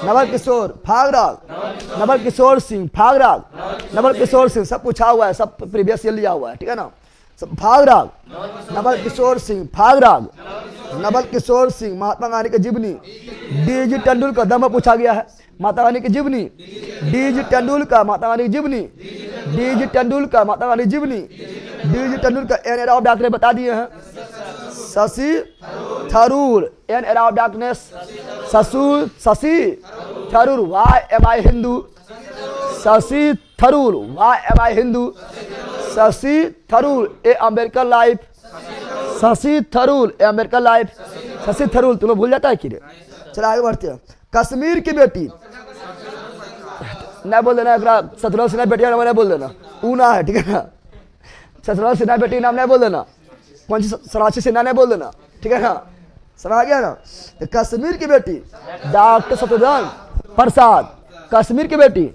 नवल किशोर, फाग राग नवल किशोर सिंह, फाग राग नवल किशोर सिंह। सब पूछा हुआ है, सब प्रीवियस ईयर लिया हुआ है, ठीक है ना। सब फाग राग नवल किशोर सिंह, फाग राग नवल किशोर सिंह। महात्मा गांधी की जीवनी डीजी तेंदुलकर, दम पूछा गया है। महात्मा गांधी की जीवनी डीजी तेंदुलकर, महात्मा गांधी की जीवनी डीजी तेंदुलकर, महात्मा गांधी जीवनी DG Tendulkar. An era of darkness ने बता दिए हैं Shashi Tharoor. An era of darkness Shashi Tharoor. Why am I Hindu? Shashi Tharoor. Why am I Hindu? Shashi Tharoor. A American life. Shashi Tharoor. A American life. Shashi Tharoor. तुम्हें भूल जाता है कि? चलो आगे बढ़ते हैं। कश्मीर की बेटी नहीं बोल देना, शत्रुघ्न सिन्हा बेटी नाम नहीं बोल देना, ऊना है, ठीक है ना। शत्रुघ्न सिन्हा बेटी नाम नहीं बोल देना, कौन सी सराची सिन्हा नहीं बोल देना, ठीक है ना। समझ आ गया ना। तो कश्मीर की बेटी डॉक्टर शत्रुघ्न प्रसाद। कश्मीर की बेटी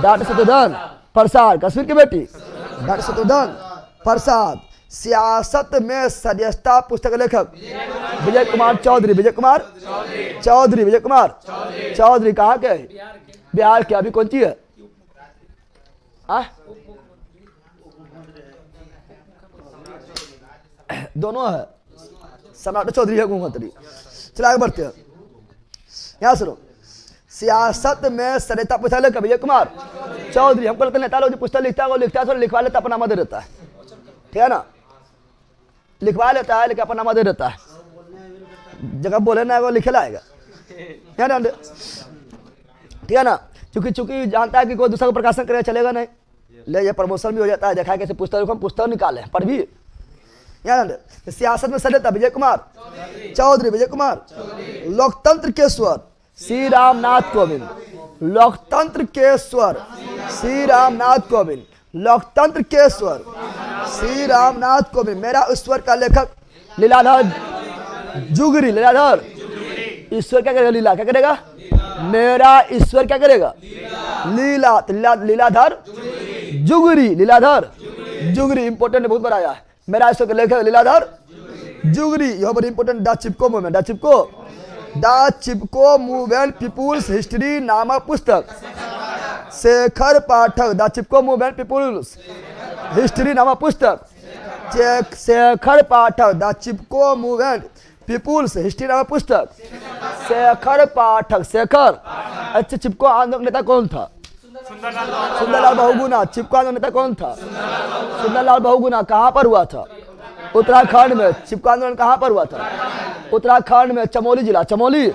डॉक्टर शत्रुघ्न प्रसाद। कश्मीर की बेटी डॉक्टर शत्रुघ्न प्रसाद। सियासत में सदस्यता पुस्तक लेखक विजय कुमार चौधरी। विजय कुमार चौधरी। विजय कुमार चौधरी कहाँ के? बिहार के। अभी कौन सी है? दोनों है, सम्राट चौधरी है, मुख्यमंत्री। चलो आगे बढ़ते हैं। यहाँ सुनो, सियासत में सदस्यता पुस्तक लेखक विजय कुमार चौधरी। हमको लगता नेता लोग जो पुस्तक लिखता है वो लिखता है, थोड़ा लिखवा लेता, अपना नाम दे देता है, ठीक है ना। लिखवा लेता है लेकिन अपना नाम दे देता है, जगह बोले ना वो लिखे लाएगा, ठीक है ना। चूंकि जानता है कि कोई दूसरा को प्रकाशन करेगा चलेगा नहीं, ले ये प्रमोशन भी हो जाता है। देखा है कैसे पुस्तक निकाले पर भी यार। सियासत में सदस्यता विजय कुमार चौधरी। विजय कुमार। लोकतंत्र के स्वर श्री रामनाथ कोविंद। लोकतंत्र के स्वर श्री रामनाथ कोविंद। लोकतंत्र के स्वर श्री रामनाथ कोविंद। मेरा ईश्वर का लेखक लीलाधर जुगरी। लीलाधर ईश्वर क्या करेगा? लीला क्या करेगा? मेरा ईश्वर क्या करेगा? लीलाधर जुगरी। लीलाधर जुगरी इंपोर्टेंट, बहुत बड़ा है। मेरा ईश्वर का लेखक लीलाधर जुगरी। यह बड़ी important. The Chipko movement. The Chipko movement peoples history नामक पुस्तक Shekhar Pathak. The Chipko movement peoples history नामक पुस्तक Shekhar Pathak. The Chipko movement peoples history नामक पुस्तक शेखर पाठक। शेखर। अच्छा, चिपको आंदोलन नेता कौन था? सुंदरलाल बहुगुणा। चिपको आंदोलन नेता कौन था? सुंदरलाल बहुगुणा। कहाँ पर हुआ था? उत्तराखंड में। चिपको आंदोलन कहाँ पर हुआ था? उत्तराखंड में, चमोली जिला। चमोली।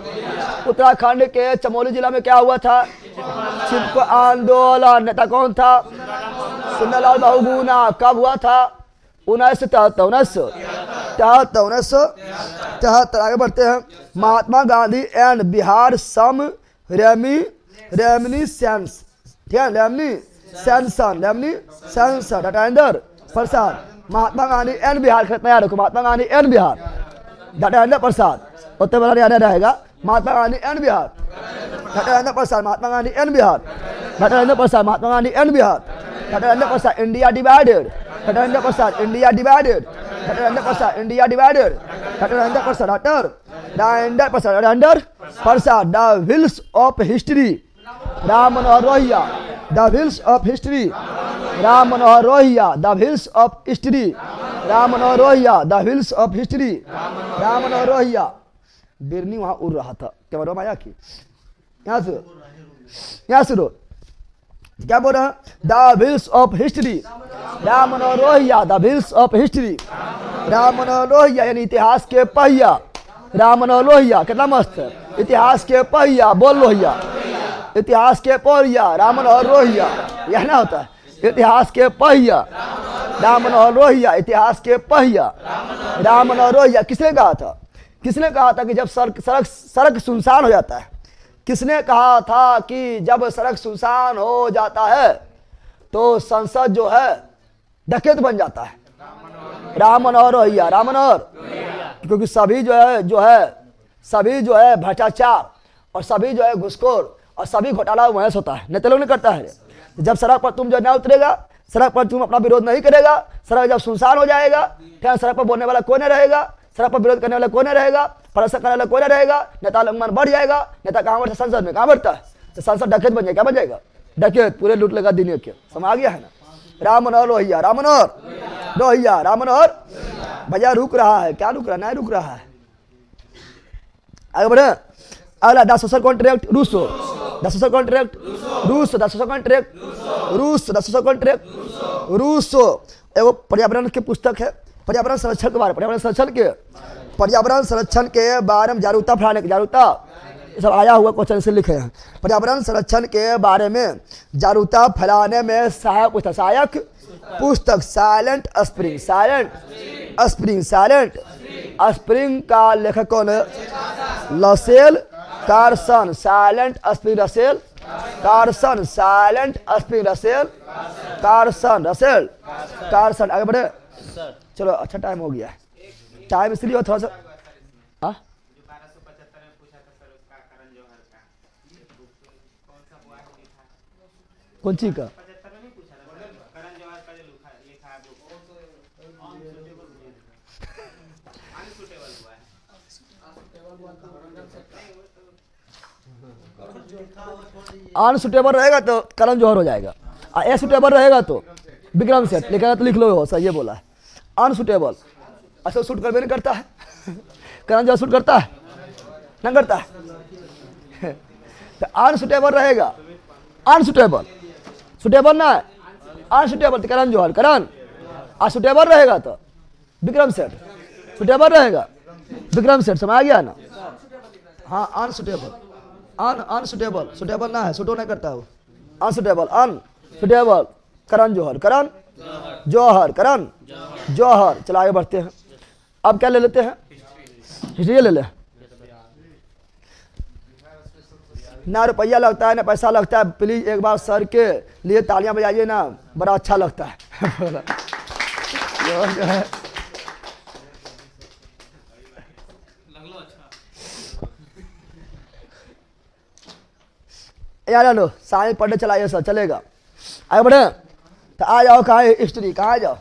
उत्तराखंड के चमोली जिला में क्या हुआ था? चिपको आंदोलन। नेता कौन था? सुंदरलाल बहुगुणा। कब हुआ था? 1973। आगे बढ़ते हैं। Mahatma Gandhi and Bihar some reminiscence. ठीक है, reminiscence. Doctor Prasad. Mahatma Gandhi and Bihar तैयार रखो। Mahatma Gandhi and Bihar doctor Prasad. उत्तर बड़ा याद रहेगा। Mahatma Gandhi and Bihar doctor Prasad. Mahatma Gandhi and Bihar doctor Prasad. Mahatma Gandhi and Bihar doctor Prasad. India divided. Doctor Prasad. India divided. Doctor Prasad. India divided. Doctor Prasad. Doctor Prasad. The wheels of history Ram Manohar Lohia. The wheels of history Ram Manohar Lohia, the hills of history. Ram Manohar Lohia, the hills of history. Ram Manohar Lohia. बिरनी वहां उड़ रहा था, क्या बोल माया की, यहां से क्या बोल रहा है, the hills of history. Ram Manohar Lohia, the hills of history. Ram Manohar Lohia यानी इतिहास के पहिया। राम मनोहर लोहिया कितना मस्त है, इतिहास के पहिया, बोल लोहिया, इतिहास के पहिया, राम मनोहर लोहिया, यह ना होता है, इतिहास के पहिया, राम मनोहर लोहिया, इतिहास के पहिया। राम मनोहर लोहिया किसने कहा था, किसने कहा था कि जब सड़क सुनसान हो जाता है, किसने कहा था कि जब सड़क सुनसान हो जाता है तो संसद जो है डकैत बन जाता है। राम मनोहर लोहिया, राम मनोहर, क्योंकि सभी जो है भ्रष्टाचार और सभी जो है घुसखोर और सभी घोटाला वहीं होता है, नेता लोग नहीं करता है। जब सड़क पर तुम जो ना उतरेगा, सड़क पर तुम अपना विरोध नहीं करेगा, सड़क जब सुनसान हो जाएगा, फिर सड़क पर बोलने वाला कोई नहीं रहेगा, सड़क पर विरोध करने वाला कोई नहीं रहेगा, प्रदर्शन करने वाला कोई नहीं रहेगा, नेता लोग बढ़ जाएगा। नेता कहाँ बढ़ता, संसद में कहाँ बढ़ता है, तो संसद डकैत बन जाएगा, क्या बन जाएगा, डकैत, पूरे लूट लेगा दिन के। समझ आ गया है ना। राम मनोहर लोहिया, राम मनोहर लोहिया, राम मनोहर। भैया रुक रहा है, क्या रुक रहा है, नहीं रुक रहा है, आगे बढ़े। अगला the social contract Rousseau, the social contract Rousseau, the social contract Rousseau, the social contract Rousseau एगो पर्यावरण की पुस्तक है, पर्यावरण संरक्षण के बारे, पर्यावरण संरक्षण के बारे में जागरूकता फैलाने की, जागरूकता सब आया हुआ क्वेश्चन से लिखे हैं। पर्यावरण संरक्षण के बारे में जागरूकता फैलाने में सहायक पुस्तक silent spring, silent spring, silent spring का लेखक कौन है, Rachel Carson, silent spring Rachel Carson, silent spring Rachel Carson, Rachel Carson. आगे बढ़े, चलो अच्छा टाइम हो गया, टाइम इसलिए थोड़ा सा कौन चीज का, अनसुटेबल रहेगा तो करण जौहर हो जाएगा, एसुटेबल रहेगा तो विक्रम सेठ, लिखेगा तो लिख लो, सही ये बोला है। अनसुटेबल, अच्छा शूट कर भी नहीं करता है, करण जौहर शूट करता है नहीं करता है, तो अनसुटेबल रहेगा, अनसुटेबल, सुटेबल ना है, अनसुटेबल तो करण जौहर, करण असुटेबल रहेगा तो विक्रम सेठ, सुटेबल रहेगा विक्रम सेठ। समझ आ गया ना। हाँ अनसुटेबल, अनसुटेबल, सुटेबल ना है, सुटो नहीं करता वो, अनसुटेबल, अनसुटेबल करण जौहर, करण जौहर, करण जौहर। चलो आगे बढ़ते हैं, अब क्या ले लेते हैं, हिस्ट्री ले ले। ना रुपया लगता है ना पैसा लगता है, प्लीज एक बार सर के लिए तालियां बजाइए ना, बड़ा अच्छा लगता है। यार लो साइंस पढ़ने चलाइए सर, चलेगा। आगे बढ़े तो आ जाओ, कहाँ हिस्ट्री, कहाँ जाओ।